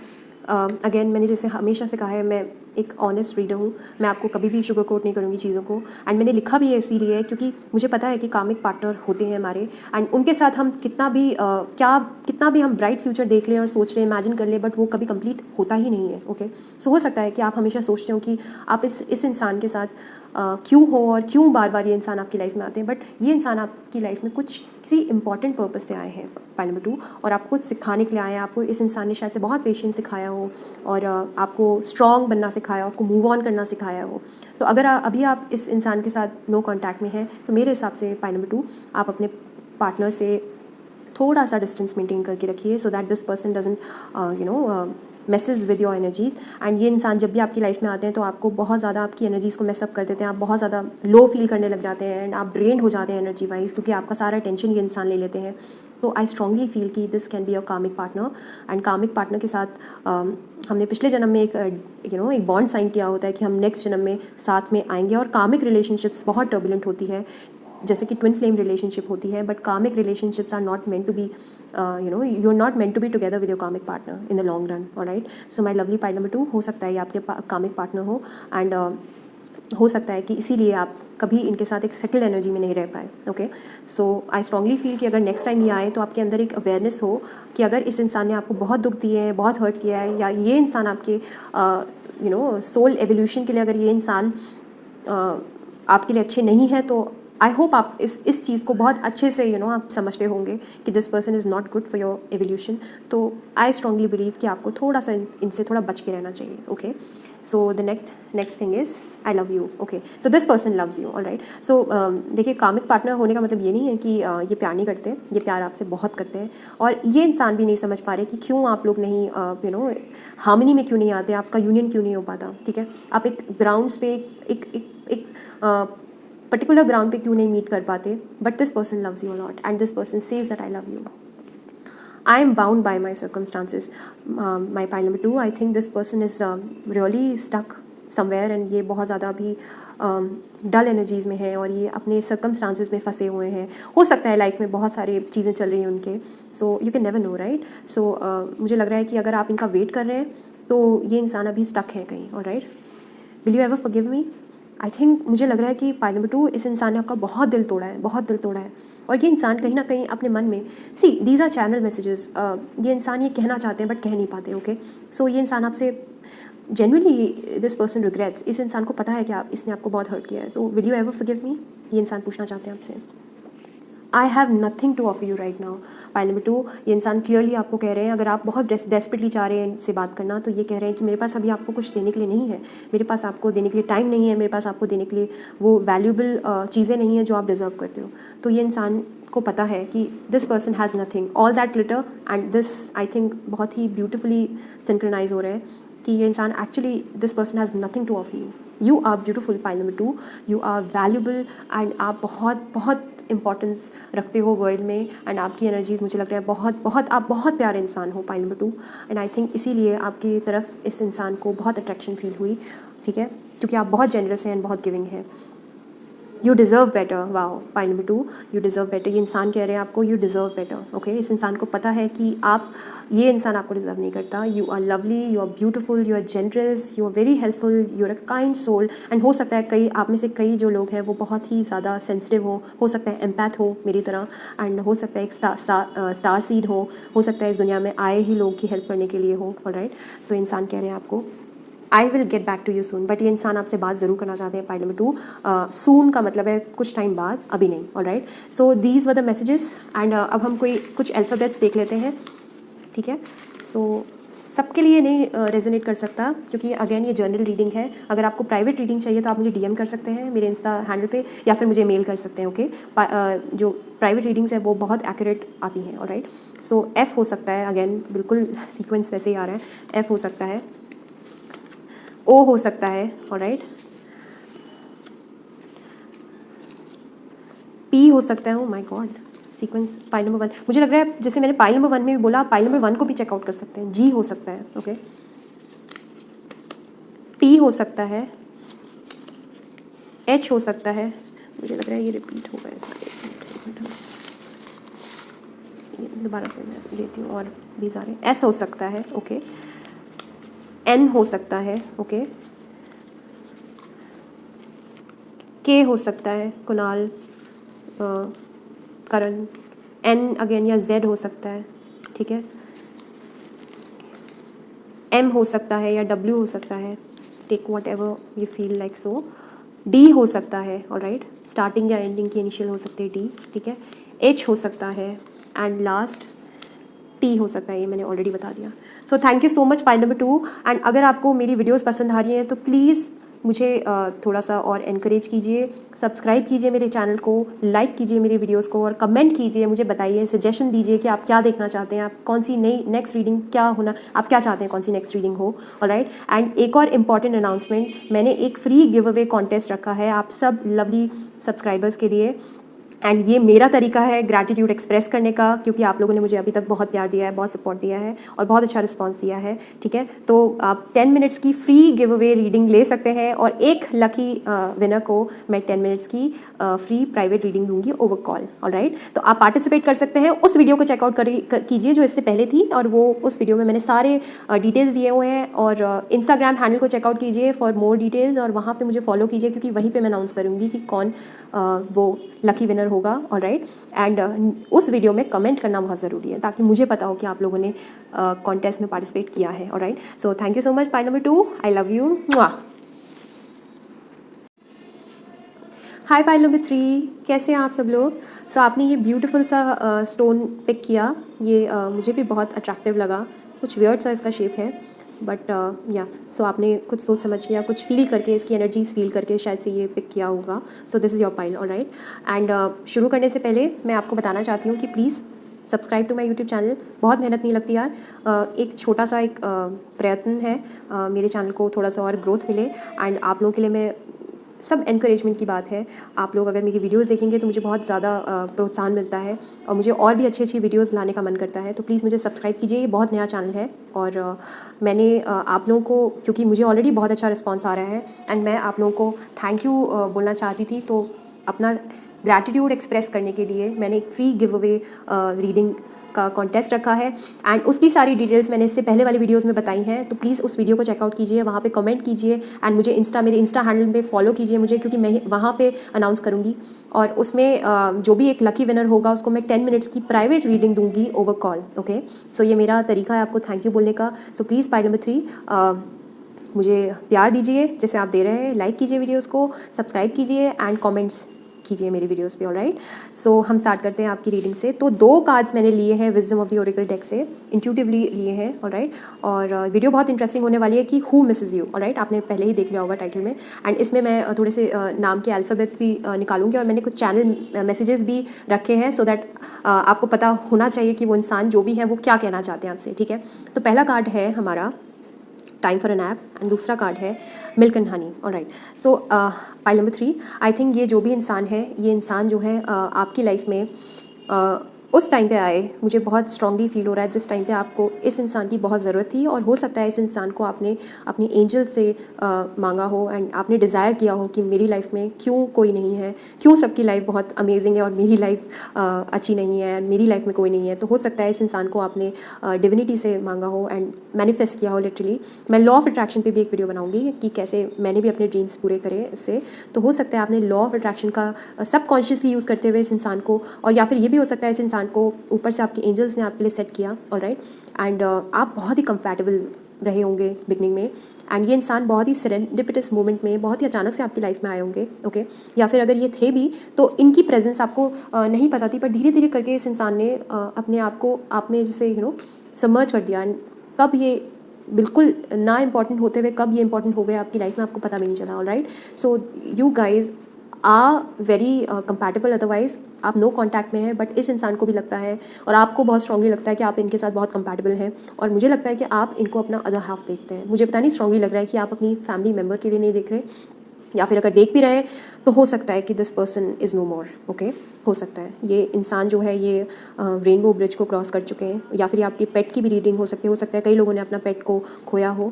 अगेन मैंने जैसे हमेशा से कहा है, मैं एक ऑनेस्ट रीडर हूँ. मैं आपको कभी भी शुगर कोट नहीं करूँगी चीज़ों को. एंड मैंने लिखा भी है इसीलिए क्योंकि मुझे पता है कि कार्मिक पार्टनर होते हैं हमारे, एंड उनके साथ हम कितना भी हम ब्राइट फ्यूचर देख लें और सोच लें, इमेजिन कर लें, बट वो कभी कंप्लीट होता ही नहीं है, ओके. सो हो सकता है कि आप हमेशा सोचते हो कि आप इस इंसान के साथ क्यों हो और क्यों बार बार ये इंसान आपकी लाइफ में आते हैं, बट ये इंसान आपकी लाइफ में किसी इंपॉर्टेंट पर्पज से आए हैं, पॉइंट नंबर 2, और आपको कुछ सिखाने के लिए आए हैं. आपको इस इंसान ने शायद से बहुत पेशेंस सिखाया हो और आपको स्ट्रॉन्ग बनना सिखाया हो, आपको मूव ऑन करना सिखाया हो. तो अगर अभी आप इस इंसान के साथ नो कॉन्टैक्ट में हैं तो मेरे हिसाब से पॉइंट नंबर 2, आप अपने पार्टनर से थोड़ा सा डिस्टेंस मेंटेन करके रखिए, so that this person doesn't message with your energies. And ये इंसान जब भी आपकी लाइफ में आते हैं तो आपको बहुत ज़्यादा आपकी एनर्जीज़ को मैसअप कर देते हैं. आप बहुत ज़्यादा लो फील करने लग जाते हैं एंड आप ड्रेन्ड हो जाते हैं एनर्जी वाइज, क्योंकि आपका सारा टेंशन ये इंसान ले लेते हैं. तो आई स्ट्रांगली फील कि this can be your karmic partner. And कार्मिक पार्टनर के साथ हमने पिछले जन्म में एक बॉन्ड साइन किया होता है कि हम नेक्स्ट जन्म में साथ में आएंगे. और कार्मिक रिलेशनशिप्स बहुत टर्बुलेंट होती है, जैसे कि ट्विन फ्लेम रिलेशनशिप होती है, but karmic relationships are not meant to be you are not meant to be together with your karmic partner in the long run, alright. So my lovely pile number 2, हो सकता है ये आपके कार्मिक partner हो. And हो सकता है कि इसीलिए आप कभी इनके साथ एक सेटल्ड एनर्जी में नहीं रह पाए, okay. So I strongly feel कि अगर नेक्स्ट टाइम ये आए तो आपके अंदर एक अवेयरनेस हो कि अगर इस इंसान ने आपको बहुत दुख दिए हैं, बहुत हर्ट किया है, या ये इंसान आपके सोल एवोल्यूशन के लिए अगर ये इंसान आपके लिए अच्छे नहीं है, तो आई होप आप इस चीज़ को बहुत अच्छे से आप समझते होंगे कि this person is not good for your evolution. तो आई स्ट्रांगली बिलीव कि आपको थोड़ा सा इनसे थोड़ा बच के रहना चाहिए, okay. So the next thing is I love you, okay. So this person loves you, alright. So देखिए, कार्मिक पार्टनर होने का मतलब ये नहीं है कि ये प्यार नहीं करते. ये प्यार आपसे बहुत करते हैं, और ये इंसान भी नहीं समझ पा रहे कि क्यों आप लोग नहीं हार्मनी में क्यों नहीं आते, आपका यूनियन क्यों नहीं हो पाता, ठीक है. आप एक ग्राउंड्स पे एक पर्टिकुलर ग्राउंड पे क्यों नहीं मीट कर पाते, but this person loves you a lot and this person says that I love you. I am bound by my circumstances. My pile number 2, I think this person is really stuck somewhere, and ये बहुत ज़्यादा अभी डल energies में है और ये अपने circumstances में फंसे हुए हैं. हो सकता है लाइफ में बहुत सारी चीज़ें चल रही हैं उनके, so you can never know, right. So मुझे लग रहा है कि अगर आप इनका वेट कर रहे हैं तो ये इंसान अभी स्टक है कहीं, alright. Will you ever forgive me? I think मुझे लग रहा है कि पाइल नंबर 2, इस इंसान ने आपका बहुत दिल तोड़ा है, बहुत दिल तोड़ा है. और ये इंसान कहीं ना कहीं अपने मन में, see these our channel messages, ये इंसान ये कहना चाहते हैं बट कह नहीं पाते, ओके. सो ये इंसान आपसे जेन्युइनली, दिस पर्सन रिग्रेट्स. इस इंसान को पता है कि इसने आपको बहुत हर्ट किया है. तो will you ever forgive me? ये इंसान पूछना चाहते हैं आपसे. I have nothing to offer you right now. Pile number 2, ये इंसान क्लियरली आपको कह रहे हैं, अगर आप बहुत डेस्परेटली चाह रहे हैं इनसे बात करना, तो ये कह रहे हैं कि मेरे पास अभी आपको कुछ देने के लिए नहीं है, मेरे पास आपको देने के लिए टाइम नहीं है, मेरे पास आपको देने के लिए वो वैल्यूबल चीज़ें नहीं हैं जो आप डिज़र्व करते हो. तो ये इंसान को पता है कि this person has nothing, all that glitter and this, I think बहुत ही ब्यूटिफुली सिंक्रोनाइज हो रहे हैं कि ये इंसान actually, this person has nothing to offer you. You are beautiful pile number 2, you are valuable and आप बहुत बहुत इंपॉर्टेंस रखते हो वर्ल्ड में, एंड आपकी एनर्जीज मुझे लग रहा है बहुत आप बहुत प्यारे इंसान हो pile number 2. And I think इसीलिए आपकी तरफ इस इंसान को बहुत अट्रैक्शन फील हुई, ठीक है, क्योंकि आप बहुत जेनरस हैं एंड बहुत गिविंग हैं. You deserve better. Wow, pile number 2, you deserve better. ये इंसान कह रहे हैं आपको यू डिज़र्व बेटर। ओके, इस इंसान को पता है कि ये इंसान आपको डिज़र्व नहीं करता। You are lovely, you are beautiful, you are generous, you are very helpful, you are a kind soul. And हो सकता है कई आप में से कई जो लोग हैं वो बहुत ही ज़्यादा सेंसिटिव हो सकता है एम्पैथ हो मेरी तरह, एंड हो सकता है एक स्टार सीड हो सकता है इस दुनिया में आए ही लोग की हेल्प करने के लिए हो। ऑलराइट, सो इंसान कह रहे हैं आपको I will get back to you soon. But ये इंसान आपसे बात ज़रूर करना चाहते हैं। पाइल नंबर 2, सून का मतलब है कुछ टाइम बाद, अभी नहीं। Alright, so these were the messages. And अब हम कुछ अल्फ़ाबेट्स देख लेते हैं, ठीक है। सो सबके लिए नहीं रेजोनेट कर सकता, क्योंकि अगेन ये जर्नल रीडिंग है। अगर आपको प्राइवेट रीडिंग चाहिए तो आप मुझे डीएम कर सकते हैं मेरे इंस्टा हैंडल पे, या फिर मुझे मेल कर सकते हैं। ओके, जो प्राइवेट रीडिंग्स है वो बहुत एक्यूरेट आती हैं। ऑलराइट, सो एफ़ हो सकता है, अगेन बिल्कुल सीक्वेंस वैसे ही आ रहा है। एफ़ हो सकता है, ओ हो सकता है। ऑलराइट, पी हो सकता है। ओ my God, sequence pile number 1, मुझे लग रहा है जैसे मैंने पाइल नंबर 1 में भी बोला, आप पाइल नंबर 1 को भी चेकआउट कर सकते हैं। जी हो सकता है। ओके, टी हो सकता है, एच हो सकता है, मुझे लग रहा है ये रिपीट होगा इसका। दोबारा से मैं देती हूँ और भी सारे। एस हो सकता है। ओके, एन हो सकता है। ओके, के हो सकता है, कुणाल, करण। एन अगेन या जेड हो सकता है, ठीक है। एम हो सकता है या डब्ल्यू हो सकता है, take whatever you feel like so. D हो सकता है, ऑलराइट, स्टार्टिंग या एंडिंग की इनिशियल हो सकती है डी, ठीक है। एच हो सकता है, एंड लास्ट टी हो सकता है, ये मैंने ऑलरेडी बता दिया। So thank you so much pile number 2। And अगर आपको मेरी वीडियोस पसंद आ रही हैं तो प्लीज़ मुझे थोड़ा सा और एनकरेज कीजिए, सब्सक्राइब कीजिए मेरे चैनल को, लाइक कीजिए मेरे वीडियोस को, और कमेंट कीजिए, मुझे बताइए, सजेशन दीजिए कि आप क्या देखना चाहते हैं, आप कौन सी नई नेक्स्ट रीडिंग क्या होना, आप क्या चाहते हैं कौन सी नेक्स्ट रीडिंग हो। ऑलराइट, एंड एक और इम्पॉर्टेंट अनाउंसमेंट, मैंने एक फ्री गिव अवे कॉन्टेस्ट रखा है आप सब लवली सब्सक्राइबर्स के लिए। एंड ये मेरा तरीका है ग्रैटिट्यूड एक्सप्रेस करने का, क्योंकि आप लोगों ने मुझे अभी तक बहुत प्यार दिया है, बहुत सपोर्ट दिया है और बहुत अच्छा रिस्पांस दिया है, ठीक है। तो आप 10 मिनट्स की फ्री गिव अवे रीडिंग ले सकते हैं, और एक लकी विनर को मैं 10 मिनट्स की फ्री प्राइवेट रीडिंग दूंगी ओवर कॉल। ऑलराइट, तो आप पार्टिसिपेट कर सकते हैं। उस वीडियो को चेकआउट कीजिए जो इससे पहले थी, और वो उस वीडियो में मैंने सारे डिटेल्स दिए हुए हैं। और इंस्टाग्राम हैंडल को चेकआउट कीजिए फॉर मोर डिटेल्स, और वहाँ पर मुझे फॉलो कीजिए, क्योंकि वहीं पर मैं अनाउंस करूँगी कि कौन वो लकी विनर होगा। ऑलराइट, एंड उस वीडियो में कमेंट करना बहुत ज़रूरी है, ताकि मुझे पता हो कि आप लोगों ने कॉन्टेस्ट में पार्टिसिपेट किया है। Alright, so thank you so much pile number 2, I love you. Hi pile number 3, कैसे हैं आप सब लोग। सो आपने ये ब्यूटीफुल सा स्टोन पिक किया, ये मुझे भी बहुत अट्रैक्टिव लगा, कुछ वियर्ड सा इसका शेप है, बट या सो आपने कुछ सोच समझ किया, कुछ फील करके, इसकी एनर्जीज फील करके शायद से ये पिक किया होगा। So this is your pile. Alright, and शुरू करने से पहले मैं आपको बताना चाहती हूँ कि please subscribe to my YouTube channel. बहुत मेहनत नहीं लगती यार, एक छोटा सा एक प्रयत्न है, मेरे चैनल को थोड़ा सा और ग्रोथ मिले, एंड आप लोगों के लिए मैं सब एनकरेजमेंट की बात है। आप लोग अगर मेरी वीडियोस देखेंगे तो मुझे बहुत ज़्यादा प्रोत्साहन मिलता है, और मुझे और भी अच्छी अच्छी वीडियोस लाने का मन करता है। तो प्लीज़ मुझे सब्सक्राइब कीजिए, ये बहुत नया चैनल है, और मैंने आप लोगों को, क्योंकि मुझे ऑलरेडी बहुत अच्छा रिस्पॉन्स आ रहा है, एंड मैं आप लोगों को थैंक यू बोलना चाहती थी, तो अपना ग्रैटिट्यूड एक्सप्रेस करने के लिए मैंने एक फ्री गिव अवे रीडिंग का कॉन्टेस्ट रखा है, एंड उसकी सारी डिटेल्स मैंने इससे पहले वाली वीडियोस में बताई हैं। तो प्लीज़ उस वीडियो को चेकआउट कीजिए, वहाँ पे कमेंट कीजिए, एंड मुझे मेरे इंस्टा हैंडल पे फॉलो कीजिए मुझे, क्योंकि मैं वहाँ पे अनाउंस करूँगी, और उसमें जो भी एक लकी विनर होगा उसको मैं 10 मिनट्स की प्राइवेट रीडिंग दूंगी ओवर कॉल। ओके, सो ये मेरा तरीका है आपको थैंक यू बोलने का। सो प्लीज़ पाइल नंबर 3 मुझे प्यार दीजिए जैसे आप दे रहे हैं, लाइक कीजिए वीडियोज़ को, सब्सक्राइब कीजिए, एंड कॉमेंट्स कीजिए मेरी वीडियोस पे। ऑलराइट, सो हम स्टार्ट करते हैं आपकी रीडिंग से। तो 2 कार्ड्स मैंने लिए हैं wisdom of the oracle deck से, इंट्यूटिवली लिए हैं। ऑलराइट, और वीडियो बहुत इंटरेस्टिंग होने वाली है कि हु मिसेस यू। ऑलराइट, आपने पहले ही देख लिया होगा टाइटल में, एंड इसमें मैं थोड़े से नाम के अल्फ़ाबेट्स भी निकालूंगी, और मैंने कुछ चैनल मैसेजेस भी रखे हैं, सो दैट आपको पता होना चाहिए कि वो इंसान जो भी है वो क्या कहना चाहते हैं आपसे, ठीक है। तो पहला कार्ड है हमारा time for a nap, and दूसरा कार्ड है milk and honey. Alright, so pile number 3, I think ये जो भी इंसान है, ये इंसान जो है आपकी लाइफ में उस टाइम पे आए, मुझे बहुत स्ट्रांगली फील हो रहा है जिस टाइम पे आपको इस इंसान की बहुत ज़रूरत थी, और हो सकता है इस इंसान को आपने अपनी एंजल से मांगा हो, एंड आपने डिज़ायर किया हो कि मेरी लाइफ में क्यों कोई नहीं है, क्यों सबकी लाइफ बहुत अमेजिंग है और मेरी लाइफ अच्छी नहीं है, एंड मेरी लाइफ में कोई नहीं है। तो हो सकता है इस इंसान को आपने डिविनिटी से मांगा हो एंड मैनिफेस्ट किया हो लिटरली। मैं लॉ ऑफ अट्रैक्शन पे भी एक वीडियो बनाऊंगी कि कैसे मैंने भी अपने ड्रीम्स पूरे करे इससे। तो हो सकता है आपने लॉ ऑफ अट्रैक्शन का सबकॉन्शियसली यूज़ करते हुए इस इंसान को, और या फिर ये भी हो सकता है इस इंसान को ऊपर से आपके एंजल्स ने आपके लिए सेट किया, ऑलराइट। एंड आप बहुत ही कंपैटिबल रहे होंगे बिगनिंग में, एंड ये इंसान बहुत ही सेरेंडिपिटस मोमेंट में बहुत ही अचानक से आपकी लाइफ में आए होंगे, ओके। या फिर अगर ये थे भी तो इनकी प्रेजेंस आपको नहीं पता थी, पर धीरे धीरे करके इस इंसान ने अपने आप को आप में जैसे सबमर्ज कर दिया। एंड कब ये बिल्कुल ना इम्पॉर्टेंट होते हुए कब ये इंपॉर्टेंट हो गया आपकी लाइफ में आपको पता भी नहीं चला, alright. So you guys are very compatible, otherwise आप नो कॉन्टैक्ट में हैं, बट इस इंसान को भी लगता है और आपको बहुत स्ट्रांगली लगता है कि आप इनके साथ बहुत कंपैटिबल हैं, और मुझे लगता है कि आप इनको अपना अदर हाफ देखते हैं। मुझे पता नहीं स्ट्रांगली लग रहा है कि आप अपनी फैमिली मेम्बर के लिए नहीं देख रहे, या फिर अगर देख भी रहे हैं तो हो सकता है कि this person is no more, okay. हो सकता है ये इंसान जो है ये रेनबो ब्रिज को क्रॉस कर चुके हैं, या फिर आपकी पेट की भी रीडिंग हो सकती है। हो सकता है कई लोगों ने अपना पेट को खोया हो,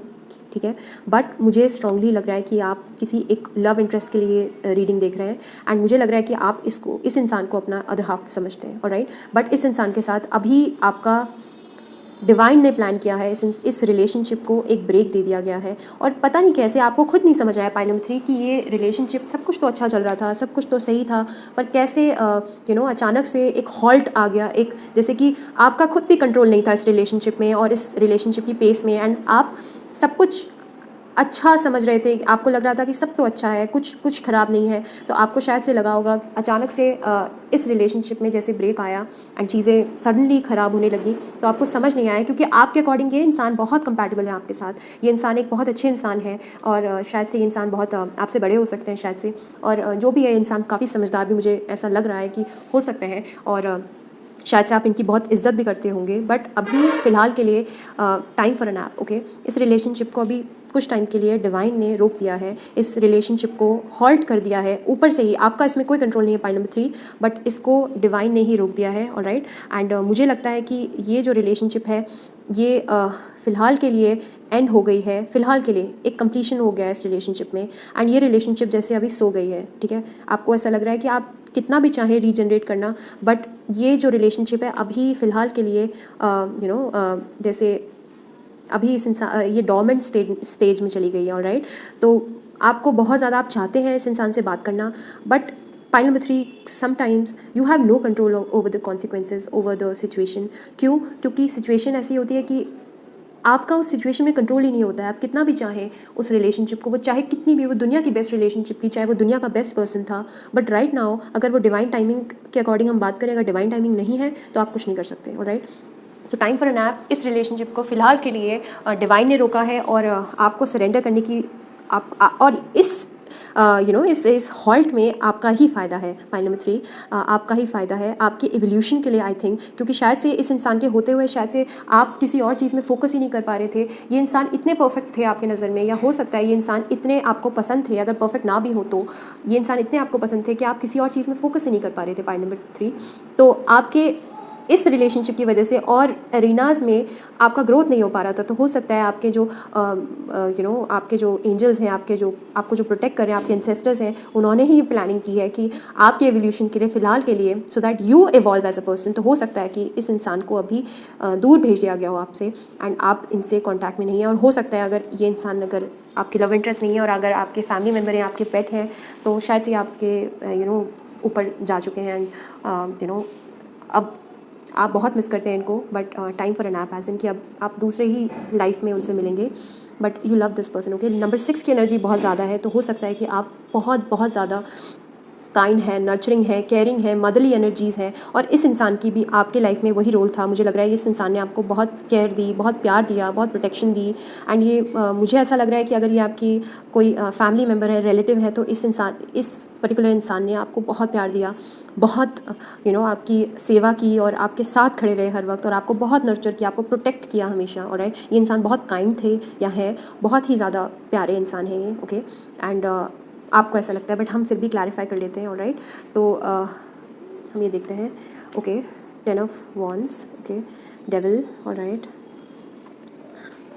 ठीक है। बट मुझे स्ट्रांगली लग रहा है कि आप किसी एक लव इंटरेस्ट के लिए रीडिंग देख रहे हैं, एंड मुझे लग रहा है कि आप इस इंसान को अपना अदर हाफ समझते हैं, ऑलराइट। बट इस इंसान के साथ अभी आपका डिवाइन ने प्लान किया है, इस रिलेशनशिप को एक ब्रेक दे दिया गया है, और पता नहीं कैसे आपको खुद नहीं समझ आया पाइल नंबर 3 कि ये रिलेशनशिप सब कुछ तो अच्छा चल रहा था, सब कुछ तो सही था, पर कैसे अचानक से एक हॉल्ट आ गया, एक जैसे कि आपका खुद भी कंट्रोल नहीं था इस रिलेशनशिप में और इस रिलेशनशिप की पेस में, एंड आप सब कुछ अच्छा समझ रहे थे, आपको लग रहा था कि सब तो अच्छा है, कुछ ख़राब नहीं है। तो आपको शायद से लगा होगा अचानक से इस रिलेशनशिप में जैसे ब्रेक आया एंड चीज़ें सडनली ख़राब होने लगी, तो आपको समझ नहीं आया, क्योंकि आपके अकॉर्डिंग ये इंसान बहुत कंपैटिबल है आपके साथ। ये इंसान एक बहुत अच्छे इंसान है, और शायद से ये इंसान बहुत आपसे बड़े हो सकते हैं शायद से, और जो भी है इंसान काफ़ी समझदार भी मुझे ऐसा लग रहा है कि हो सकते हैं, और शायद से आप इनकी बहुत इज्जत भी करते होंगे। बट अभी फ़िलहाल के लिए time for an app, okay. इस रिलेशनशिप को अभी कुछ टाइम के लिए डिवाइन ने रोक दिया है, इस रिलेशनशिप को हॉल्ट कर दिया है ऊपर से ही। आपका इसमें कोई कंट्रोल नहीं है पाइल नंबर 3, बट इसको डिवाइन ने ही रोक दिया है, ऑलराइट। एंड मुझे लगता है कि ये जो रिलेशनशिप है ये फ़िलहाल के लिए एंड हो गई है, फ़िलहाल के लिए एक कंप्लीशन हो गया है इस रिलेशनशिप में, एंड ये रिलेशनशिप जैसे अभी सो गई है, ठीक है। आपको ऐसा लग रहा है कि आप कितना भी चाहें रीजनरेट करना, बट ये जो रिलेशनशिप है अभी फ़िलहाल के लिए जैसे अभी इस इंसान ये डोरमेंट स्टेज में चली गई है, ऑलराइट। तो आपको बहुत ज़्यादा आप चाहते हैं इस इंसान से बात करना, but pile number 3 sometimes you have no control over the consequences, over the situation. क्यों? क्योंकि सिचुएशन ऐसी होती है कि आपका उस सिचुएशन में कंट्रोल ही नहीं होता है। आप कितना भी चाहें उस रिलेशनशिप को, वो चाहे कितनी भी वो दुनिया की बेस्ट रिलेशनशिप थी, चाहे वो दुनिया का बेस्ट पर्सन था, बट राइट नाउ अगर वो डिवाइन टाइमिंग के अकॉर्डिंग हम बात करें, अगर डिवाइन टाइमिंग नहीं है तो आप कुछ नहीं कर सकते, alright. So time for an app, इस रिलेशनशिप को फ़िलहाल के लिए डिवाइन ने रोका है, और आपको सरेंडर करने की और इस इस हॉल्ट में आपका ही फ़ायदा है पाइल नंबर 3, आपका ही फ़ायदा है आपके इवोल्यूशन के लिए, आई थिंक। क्योंकि शायद से इस इंसान के होते हुए शायद से आप किसी और चीज़ में फोकस ही नहीं कर पा रहे थे। ये इंसान इतने परफेक्ट थे आपके नज़र में, या हो सकता है ये इंसान इतने आपको पसंद थे, अगर परफेक्ट ना भी हो तो ये इंसान इतने आपको पसंद थे कि आप किसी और चीज़ में फोकस ही नहीं कर पा रहे थे पाइल नंबर 3। तो आपके इस रिलेशनशिप की वजह से और एरिनाज में आपका ग्रोथ नहीं हो पा रहा था। तो हो सकता है आपके जो आपके जो एंजल्स हैं, आपको जो प्रोटेक्ट कर रहे हैं, आपके एंसेस्टर्स हैं, उन्होंने ही ये प्लानिंग की है कि आपके एवोल्यूशन के लिए फ़िलहाल के लिए, so that you evolve as a person. तो हो सकता है कि इस इंसान को अभी दूर भेज दिया गया हो आपसे, एंड आप इनसे कॉन्टैक्ट में नहीं है। और हो सकता है अगर ये इंसान अगर आपके लव इंटरेस्ट नहीं है और अगर आपके फैमिली मेम्बर हैं, आपके पेट हैं, तो शायद से आपके ऊपर जा चुके हैं, एंड अब आप बहुत मिस करते हैं इनको, but time for an app as in कि अब आप दूसरे ही लाइफ में उनसे मिलेंगे, but you love this person, okay. Number 6 की एनर्जी बहुत ज़्यादा है, तो हो सकता है कि आप बहुत बहुत ज़्यादा काइंड है, नर्चरिंग है, केयरिंग है, मदरली एनर्जीज़ है, और इस इंसान की भी आपके लाइफ में वही रोल था। मुझे लग रहा है इस इंसान ने आपको बहुत केयर दी, बहुत प्यार दिया, बहुत प्रोटेक्शन दी, एंड ये मुझे ऐसा लग रहा है कि अगर ये आपकी कोई फैमिली मेम्बर है, रिलेटिव है, तो इस पर्टिकुलर इंसान ने आपको बहुत प्यार दिया, बहुत आपकी सेवा की, और आपके साथ खड़े रहे हर वक्त, और आपको बहुत नर्चर किया, आपको प्रोटेक्ट किया हमेशा, ऑलराइट। ये इंसान बहुत काइंड थे या है, बहुत ही ज़्यादा प्यारे इंसान है ये, ओके। एंड आपको ऐसा लगता है, बट हम फिर भी क्लैरिफाई कर लेते हैं, ऑलराइट। तो हम ये देखते हैं, okay. 10 of wands, okay, devil, alright,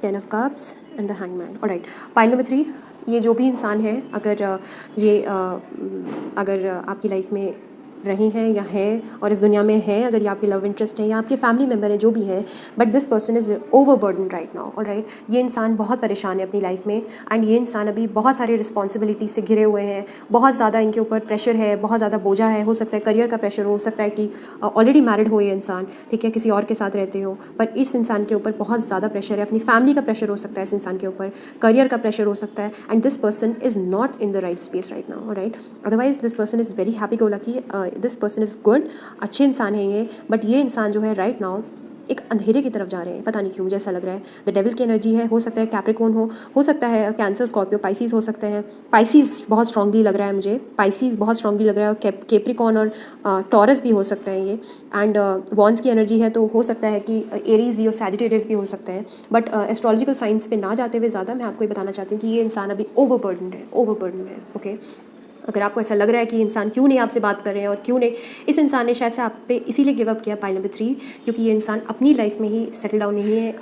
10 of cups and the hangman, alright. Pile number 3, ये जो भी इंसान है, अगर आपकी लाइफ में रही हैं या हैं और इस दुनिया में हैं, अगर ये आपके लव इंटरेस्ट हैं या आपके फैमिली मेम्बर हैं, जो भी हैं, but this person is overburden right now, alright. ये इंसान बहुत परेशान है अपनी लाइफ में, एंड ये इंसान अभी बहुत सारी रिस्पॉन्सिबिलिटी से घिरे हुए हैं, बहुत ज़्यादा इनके ऊपर प्रेशर है, बहुत ज़्यादा बोझा है, हो सकता है करियर का प्रेशर हो सकता है कि ऑलरेडी मैरिड हो ये इंसान, ठीक है, किसी और के साथ रहते हो, पर इस इंसान के ऊपर बहुत ज़्यादा प्रेशर है, अपनी फैमिली का प्रेशर हो सकता है इस इंसान के ऊपर, करियर का प्रेशर हो सकता है, and this person is not in the right space right now, alright. Otherwise this person is very happy go lucky, this person is good, अच्छे इंसान हैं ये, बट ये इंसान जो है राइट नाउ एक अंधेरे की तरफ जा रहे हैं, पता नहीं क्यों, मुझे ऐसा लग रहा है। द डेविल की एनर्जी है, हो सकता है कैप्रिकॉर्न हो सकता है कैंसर, स्कॉर्पियो, पाइसिस हो सकते हैं। पाइसिस बहुत स्ट्रांगली लग रहा है मुझे, पाइसिस बहुत स्ट्रांगली लग रहा है, और कैप्रिकॉर्न और टॉरस भी हो सकते हैं ये। एंड वॉन्स की एनर्जी है, तो हो सकता है कि एरीज भी और सैजिटेरियस भी हो सकते हैं, बट एस्ट्रोलॉजिकल साइंस पे ना जाते हुए ज़्यादा मैं आपको ये बताना चाहती हूँ कि ये इंसान अभी ओवरबर्डन है, ओके। अगर आपको ऐसा लग रहा है कि इंसान क्यों नहीं आपसे बात कर रहे हैं और क्यों नहीं, इस इंसान ने शायद से आप पे इसीलिए गिव अप किया, पाइल नंबर 3, क्योंकि ये इंसान अपनी लाइफ में ही सेटल डाउन नहीं है,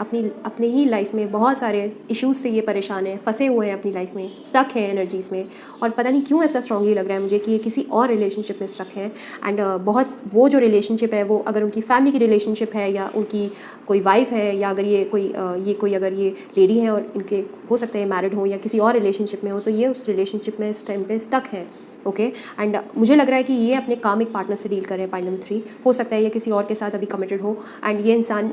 अपने ही लाइफ में बहुत सारे इश्यूज से ये परेशान है, फंसे हुए हैं अपनी लाइफ में, स्टक है एनर्जीज़ में, और पता नहीं क्यों ऐसा स्ट्रांगली लग रहा है मुझे कि ये किसी और रिलेशनशिप में स्टक है। एंड बहुत वो जो रिलेशनशिप है, वो अगर उनकी फैमिली की रिलेशनशिप है या उनकी कोई वाइफ है, या अगर ये कोई अगर ये लेडी है और इनके हो सकता है मैरिड हो या किसी और रिलेशनशिप में हो, तो ये उस रिलेशनशिप में इस टाइम पे स्टक है, ओके। एंड मुझे लग रहा है कि ये अपने कामिक पार्टनर से डील कर रहे हैं, पाइल नंबर 3, हो सकता है ये किसी और के साथ अभी कमिटेड हो, एंड ये इंसान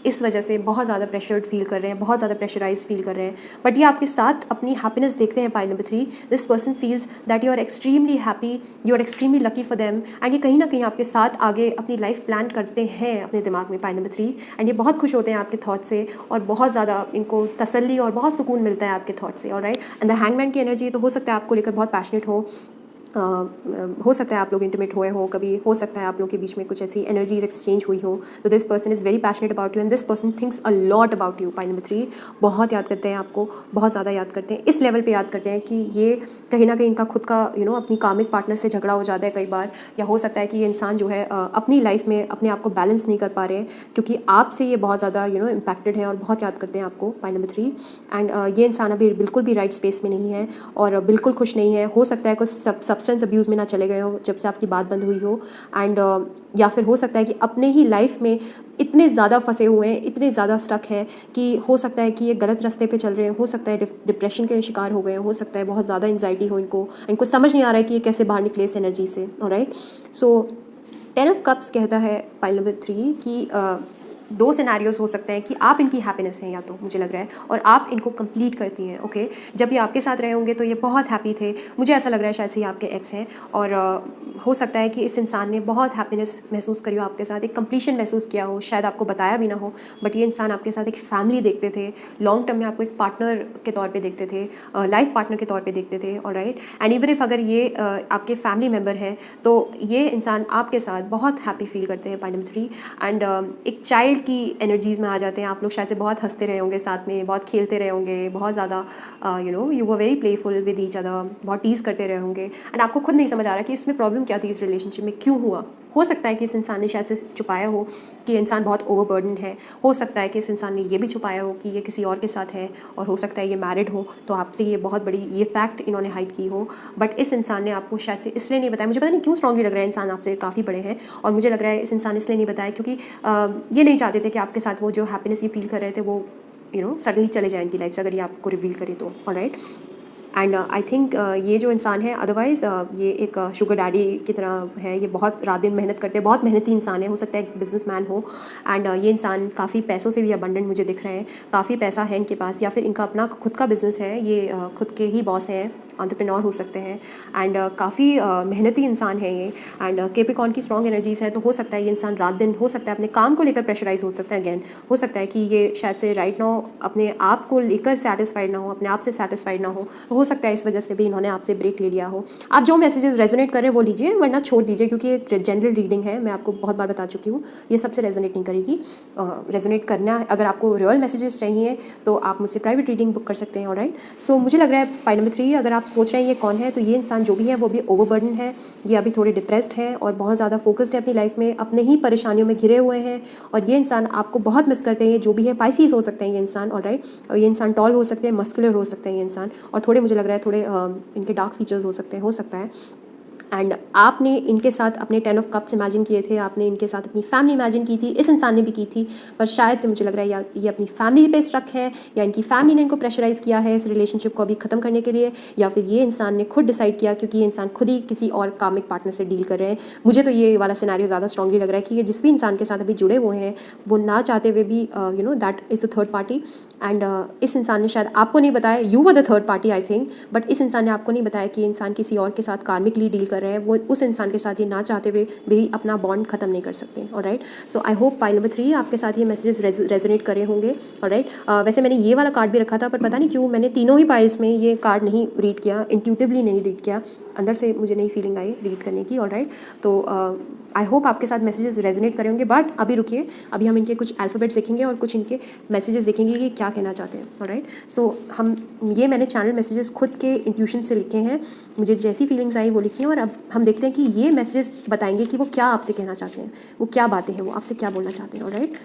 इस वजह से बहुत ज़्यादा प्रेशर्ड फील कर रहे हैं, बहुत ज़्यादा प्रेशराइज फील कर रहे हैं, बट ये आपके साथ अपनी हैप्पीनेस देखते हैं, pile number 3। This person feels that you are extremely happy, you are extremely lucky for them, and ये कहीं ना कहीं आपके साथ आगे अपनी लाइफ प्लान करते हैं अपने दिमाग में, पाइल नंबर 3, एंड ये बहुत खुश होते हैं आपके थॉट से, और बहुत ज़्यादा इनको तसल्ली और बहुत सुकून मिलता है आपके थॉट से, ऑलराइट। एंड द हैंगमैन की एनर्जी, तो हो सकता है आपको लेकर बहुत पैशनेट हो सकता है आप लोग इंटीमेट हुए हो कभी, हो सकता है आप लोग के बीच में कुछ ऐसी एनर्जीज एक्सचेंज हुई हो, तो this person is very passionate about you, and this person thinks a lot about you, pile number 3, बहुत याद करते हैं आपको, बहुत ज़्यादा याद करते हैं, इस लेवल पे याद करते हैं कि ये कहीं ना कहीं इनका खुद का अपनी कामिक पार्टनर से झगड़ा हो जाता है कई बार, या हो सकता है कि ये इंसान जो है अपनी लाइफ में अपने आप को बैलेंस नहीं कर पा रहे हैं, क्योंकि आपसे ये बहुत ज़्यादा इम्पैक्टेड है और बहुत याद करते हैं आपको, पाइल नंबर 3। एंड ये इंसान अभी बिल्कुल भी राइट स्पेस में नहीं है और बिल्कुल खुश नहीं है, हो सकता है कुछ सब्सटेंस अब्यूज़ में ना चले गए हो जब से आपकी बात बंद हुई हो, एंड या फिर हो सकता है कि अपने ही लाइफ में इतने ज़्यादा फंसे हुए हैं, इतने ज़्यादा स्टक हैं कि हो सकता है कि ये गलत रास्ते पे चल रहे हैं, हो सकता है डिप्रेशन के शिकार हो गए हैं, हो सकता है बहुत ज़्यादा एंजाइटी हो इनको समझ नहीं आ रहा है कि ये कैसे बाहर निकले इस एनर्जी से, ऑलराइट। सो 10 ऑफ कप्स कहता है पाइल नंबर 3 कि दो सिनेरियोज हो सकते हैं कि आप इनकी हैप्पीनेस हैं, या तो मुझे लग रहा है, और आप इनको कंप्लीट करती हैं, ओके। जब ये आपके साथ रहे होंगे तो ये बहुत हैप्पी थे, मुझे ऐसा लग रहा है शायद से ये आपके एक्स हैं, और हो सकता है कि इस इंसान ने बहुत हैप्पीनेस महसूस करी हो आपके साथ, एक कंप्लीशन महसूस किया हो, शायद आपको बताया भी ना हो, बट ये इंसान आपके साथ एक फैमिली देखते थे, लॉन्ग टर्म में आपको एक पार्टनर के तौर पे देखते थे, लाइफ पार्टनर के तौर पे देखते थे, ऑलराइट। एंड इवन इफ अगर ये आपके फैमिली मेम्बर हैं, तो ये इंसान आपके साथ बहुत हैप्पी फील करते हैं, पाइल नंबर 3। एंड एक चाइल्ड की एनर्जीज़ में आ जाते हैं आप लोग, शायद से बहुत हंसते रहे होंगे साथ में, बहुत खेलते रहे होंगे, बहुत ज़्यादा you were very playful with each other, बहुत टीज़ करते रहे होंगे, एंड आपको खुद नहीं समझ आ रहा कि इसमें प्रॉब्लम क्या थी, इस रिलेशनशिप में क्यों हुआ। हो सकता है कि इस इंसान ने शायद से छुपाया हो कि ये इंसान बहुत ओवरबर्डन है, हो सकता है कि इस इंसान ने ये भी छुपाया हो कि ये किसी और के साथ है, और हो सकता है ये मैरिड हो, तो आपसे ये बहुत बड़ी ये फैक्ट इन्होंने हाइड की हो, बट इस इंसान ने आपको शायद से इसलिए नहीं बताया, मुझे पता नहीं क्यों स्ट्रांगली लग रहा है इंसान आपसे काफ़ी बड़े हैं, और मुझे लग रहा है इस इंसान ने इसलिए नहीं बताया क्योंकि ये नहीं चाहते थे कि आपके साथ वो जो हैप्पीनेस ये फील कर रहे थे वो सडनली चले जाए इनकी लाइफ से, अगर ये आपको रिवील करे तो, ऑलराइट। एंड आई थिंक ये जो इंसान है, अदरवाइज़ ये एक शुगर डैडी की तरह है, ये बहुत रात दिन मेहनत करते हैं, बहुत मेहनती इंसान है, हो सकता है एक बिजनेसमैन हो, एंड ये इंसान काफ़ी पैसों से भी अबंडेंट मुझे दिख रहे हैं, काफ़ी पैसा है इनके पास, या फिर इनका अपना खुद का बिजनेस है, ये खुद के ही बॉस हैं, एंटरप्रेन्योर हो सकते हैं, एंड काफ़ी मेहनती इंसान है ये, एंड कैप्रिकॉर्न की स्ट्रॉन्ग एनर्जीज है, तो हो सकता है ये इंसान रात दिन हो सकता है अपने काम को लेकर प्रेशराइज हो सकता है, अगेन हो सकता है कि ये शायद से राइट नाउ अपने आप को लेकर सेटिस्फाइड ना हो, अपने आप से सेटिस्फाइड ना हो सकता है इस वजह से भी इन्होंने आपसे ब्रेक ले लिया हो। आप जो मैसेजेस रेजोनेट कर रहे हैं वो लीजिए, वरना छोड़ दीजिए, क्योंकि एक जनरल रीडिंग है, मैं आपको बहुत बार बता चुकी हूँ, ये सबसे रेजोनेट नहीं करेगी। रेजोनेट करना है, अगर आपको रियल मैसेजेस चाहिए तो आप मुझसे प्राइवेट रीडिंग बुक कर सकते हैं, ऑलराइट। सो मुझे लग रहा है पाइल नंबर 3, अगर आप सोच रहे हैं ये कौन है, तो ये इंसान जो भी है वो भी ओवरबर्डन है, ये अभी थोड़े डिप्रेस्ड है और बहुत ज़्यादा फोकस्ड है अपनी लाइफ में, अपने ही परेशानियों में घिरे हुए हैं, और ये इंसान आपको बहुत मिस करते हैं। ये जो भी है पाइसीज हो सकते हैं ये इंसान, ऑलराइट, और ये इंसान टॉल हो सकते हैं, मस्कुलर हो सकते हैं ये इंसान, और थोड़े मुझे लग रहा है थोड़े इनके डार्क फीचर्स हो सकते हैं, हो सकता है। एंड आपने इनके साथ अपने 10 ऑफ कप्स इमेजिन किए थे, आपने इनके साथ अपनी फैमिली इमेजिन की थी, इस इंसान ने भी की थी, पर शायद से मुझे लग रहा है या ये अपनी फैमिली पे स्ट्रक है, या इनकी फैमिली ने इनको प्रेशराइज़ किया है इस रिलेशनशिप को अभी ख़त्म करने के लिए, या फिर ये इंसान ने खुद डिसाइड किया, क्योंकि ये इंसान खुद ही किसी और कामिक पार्टनर से डील कर रहे हैं। मुझे तो ये वाला सिनेरियो ज़्यादा स्ट्रांगली लग रहा है कि ये जिस भी इंसान के साथ अभी जुड़े हुए हैं वो ना चाहते हुए भी that is a third party. And इस इंसान ने शायद आपको नहीं बताया, you were the third party I think, but इस इंसान ने आपको नहीं बताया कि इंसान किसी और के साथ कार्मिकली डील कर रहे हैं, वो उस इंसान के साथ ये ना चाहते हुए भी अपना बॉन्ड खत्म नहीं कर सकते। Alright, so I hope pile number 3 आपके साथ ये मैसेजेस रेजोनेट करे होंगे। ऑलराइट, वैसे मैंने ये वाला कार्ड भी रखा था, पर पता नहीं क्यों मैंने तीनों ही पाइल्स में ये कार्ड नहीं रीड किया, इंट्यूटिवली नहीं रीड किया, अंदर से मुझे नहीं फीलिंग आई रीड करने की। ऑलराइट, तो आई होप आपके साथ मैसेजेस रेजोनेट करे होंगे, बट अभी रुकिए, अभी हम इनके कुछ अल्फ़ाबेट्स देखेंगे और कुछ इनके मैसेजेस देखेंगे कि क्या कहना चाहते हैं। ऑलराइट, सो मैंने चैनल मैसेजेस खुद के इंट्यूशन से लिखे हैं, मुझे जैसी फीलिंग्स आई वो लिखी हैं, और अब हम देखते हैं कि ये मैसेजेस बताएंगे कि वो क्या आपसे कहना चाहते हैं, वो क्या बातें हैं, वो आपसे क्या बोलना चाहते हैं। Alright,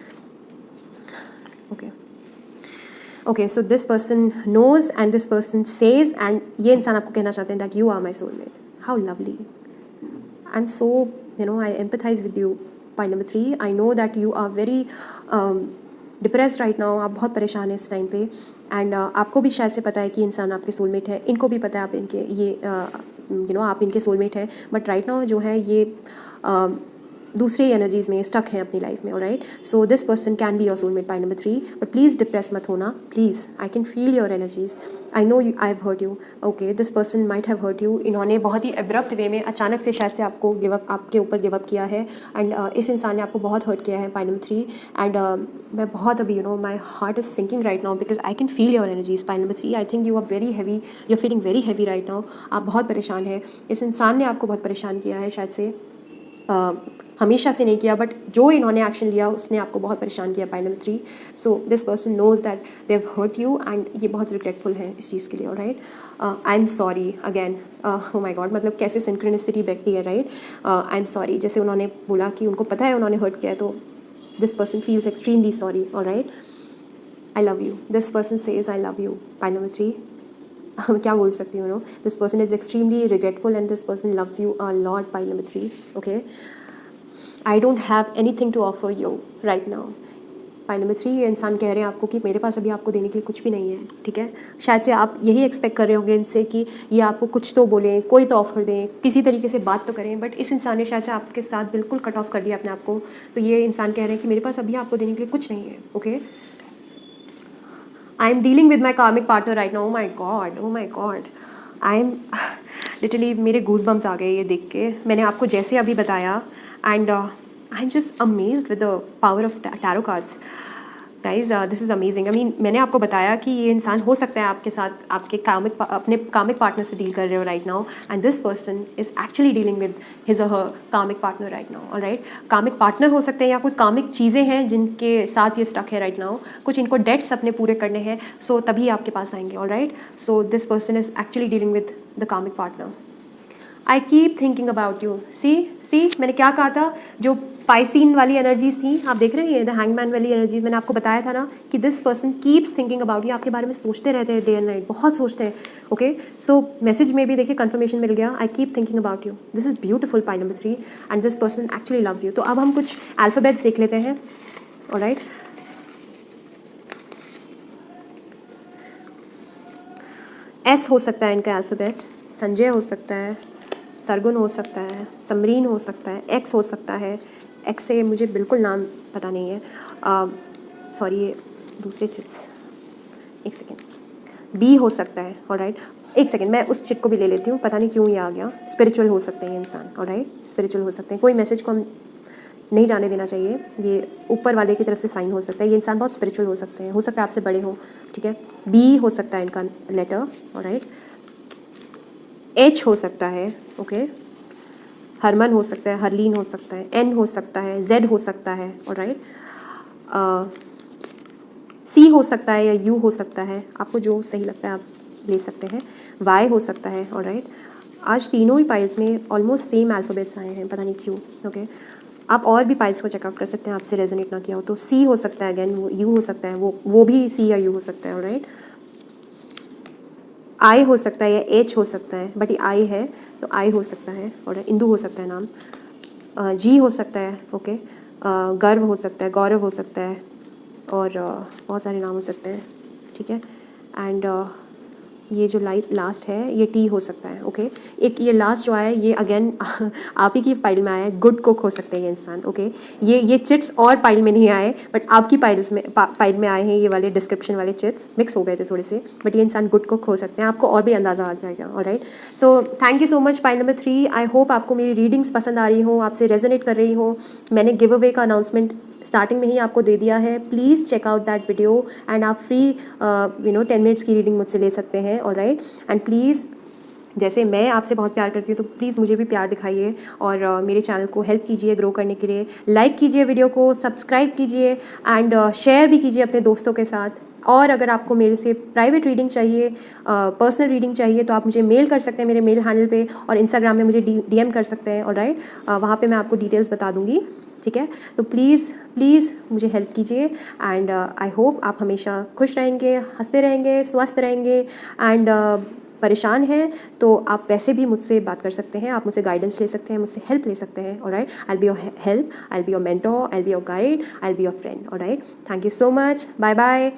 okay, so this person knows and this person says, and ये इंसान आपको कहना चाहते हैं that you are my soulmate. How lovely, I am so I empathize with you. Point number 3, I know that you are very depressed right now, आप बहुत परेशान हैं इस टाइम पे, एंड आपको भी शायद से पता है कि इंसान आपके सोलमेट है, इनको भी पता है आप इनके ये आप इनके सोलमेट हैं, बट राइट नाउ जो है ये दूसरे एनर्जीज़ में स्टक हैं अपनी लाइफ में। Alright, so this person can be your soulmate by number 3, but please depress मत होना, please, I can feel your energies, I know I have hurt you. Okay, this person might have hurt you, इन्होंने बहुत ही abrupt वे में अचानक से शायद से आपको आपके ऊपर गिव अप किया है, एंड इस इंसान ने आपको बहुत हर्ट किया है बाय नंबर 3, एंड मैं बहुत अभी my heart is sinking right now because I can feel your energies by number 3। I think you are very heavy, you are feeling very heavy right now, आप बहुत परेशान है, इस इंसान ने आपको बहुत परेशान किया है शायद से, हमेशा से नहीं किया, बट जो इन्होंने एक्शन लिया उसने आपको बहुत परेशान किया by number 3। So this person knows that they have hurt you, and ये बहुत रिग्रेटफुल है इस चीज़ के लिए। Alright, I am sorry again, oh my God, मतलब कैसे सिंक्रोनिसिटी बैठती है। राइट, आई एम सॉरी, जैसे उन्होंने बोला कि उनको पता है उन्होंने हर्ट किया है, तो this person feels extremely sorry. Alright, I love you, this person says I love you by number 3। क्या बोल सकती हूँ, this person is extremely regretful and this person loves you a lot by number 3। Okay, I don't have anything to offer you right now by number 3। ये इंसान कह रहे हैं आपको कि मेरे पास अभी आपको देने के लिए कुछ भी नहीं है। ठीक है, शायद से आप यही एक्सपेक्ट कर रहे होंगे इनसे कि ये आपको कुछ तो बोलें, कोई तो ऑफर दें, किसी तरीके से बात तो करें, बट इस इंसान ने शायद से आपके साथ बिल्कुल कट ऑफ कर दिया अपने आप को। तो ये इंसान कह रहे हैं कि मेरे पास अभी आपको देने के लिए कुछ नहीं है। Okay, I am dealing with my karmic partner right now. Oh my god, I am literally, मेरे गूज बम्स आ गए ये देख के। मैंने आपको जैसे अभी बताया, and I am just amazed with the power of tarot cards. Guys, this is amazing. I mean, मैंने आपको बताया कि ये इंसान हो सकता है आपके साथ आपके अपने कामिक पार्टनर से डील कर रहे हो right now, and this person is actually dealing with his और her karmic partner right now. Alright, karmic partner हो सकते हैं या कोई कामिक चीज़ें हैं जिनके साथ ये स्टक है राइट नाउ, कुछ इनको डेट्स अपने पूरे करने हैं, सो तभी आपके पास आएंगे। Alright, so this person is actually dealing with the karmic partner. I keep thinking about you. See मैंने क्या कहा था, जो पाइसीन वाली एनर्जीज थी आप देख रहे हैं, द हैंगमैन वाली एनर्जीज, मैंने आपको बताया था ना कि this person keeps thinking about you, आपके बारे में सोचते रहते हैं डे एंड नाइट, बहुत सोचते हैं। ओके, सो मैसेज में भी देखिए कंफर्मेशन मिल गया, आई keep thinking about you, this is beautiful pi number 3, and this person actually loves you. तो अब हम कुछ अल्फ़ाबेट्स देख लेते हैं। ऑलराइट, एस हो सकता है इनका अल्फ़ाबेट, संजय हो सकता है, सरगुन हो सकता है, समरीन हो सकता है, एक्स हो सकता है, एक्स से मुझे बिल्कुल नाम पता नहीं है, सॉरी ये दूसरे चिट्स, एक सेकेंड, बी हो सकता है। ऑलराइट, एक सेकेंड, मैं उस चिट को भी ले लेती हूँ, पता नहीं क्यों ये आ गया। स्पिरिचुअल हो सकते हैं ये इंसान। ऑलराइट, स्पिरिचुअल हो सकते हैं, कोई मैसेज को हम नहीं जाने देना चाहिए, ये ऊपर वाले की तरफ से साइन हो सकता है, ये इंसान बहुत स्पिरिचुअल हो सकते हैं, हो सकता है आपसे बड़े हो। ठीक है, बी हो सकता है इनका लेटर। ऑलराइट, एच हो सकता है। ओके, हरमन हो सकता है, हरलीन हो सकता है, एन हो सकता है, जेड हो सकता है। ऑलराइट, सी हो सकता है या यू हो सकता है, आपको जो सही लगता है आप ले सकते हैं, वाई हो सकता है, ऑलराइट। आज तीनों ही पाइल्स में ऑलमोस्ट सेम अल्फ़ाबेट्स आए हैं, पता नहीं क्यों, ओके। आप और भी पाइल्स को चेकआउट कर सकते हैं, आपसे रेजोनेट ना किया हो तो। सी हो सकता है, अगेन वो यू हो सकता है, वो भी सी या यू हो सकता है, ऑलराइट। आई हो सकता है या एच हो सकता है, बट ये आई है तो आई हो सकता है, और इंदू हो सकता है नाम। जी हो सकता है, ओके। गर्व हो सकता है, गौरव हो सकता है, और बहुत सारे नाम हो सकते हैं, ठीक है। एंड ये जो लास्ट है ये टी हो सकता है, ओके। एक ये लास्ट जो आया है ये अगेन आप ही की फाइल में आया है, गुड कुक हो सकते हैं ये इंसान, ओके। ये चिट्स और फाइल में नहीं आए, बट आपकी फाइल में आए हैं ये वाले डिस्क्रिप्शन वाले चिट्स, मिक्स हो गए थे थोड़े से, बट ये इंसान गुड कुक हो सकते हैं, आपको और भी अंदाज़ा आ जाएगा, alright. So thank you so much file number 3। I hope आपको मेरी रीडिंग्स पसंद आ रही हो, आपसे रेजोनेट कर रही हो। मैंने गिव अवे का अनाउंसमेंट स्टार्टिंग में ही आपको दे दिया है, please check out that video and आप फ्री 10 मिनट्स की रीडिंग मुझसे ले सकते हैं, ऑलराइट। एंड प्लीज़ जैसे मैं आपसे बहुत प्यार करती हूँ तो प्लीज़ मुझे भी प्यार दिखाइए, और मेरे चैनल को हेल्प कीजिए ग्रो करने के लिए। लाइक कीजिए वीडियो को, सब्सक्राइब कीजिए, एंड शेयर भी कीजिए अपने दोस्तों के साथ। और अगर आपको मेरे से प्राइवेट रीडिंग चाहिए, पर्सनल रीडिंग चाहिए, तो आप मुझे मेल कर सकते हैं मेरे मेल हैंडल पे, और इंस्टाग्राम में मुझे डीएम कर सकते हैं, ऑलराइट। वहाँ पे मैं आपको डिटेल्स बता दूँगी, ठीक है। तो प्लीज़ प्लीज़ मुझे हेल्प कीजिए, एंड आई होप आप हमेशा खुश रहेंगे, हंसते रहेंगे, स्वस्थ रहेंगे। एंड परेशान हैं तो आप वैसे भी मुझसे बात कर सकते हैं, आप मुझसे गाइडेंस ले सकते हैं, मुझसे हेल्प ले सकते हैं, alright. I will be your help, I will be your mentor, I will be your guide, I will be your friend, alright. Thank you so much, bye bye.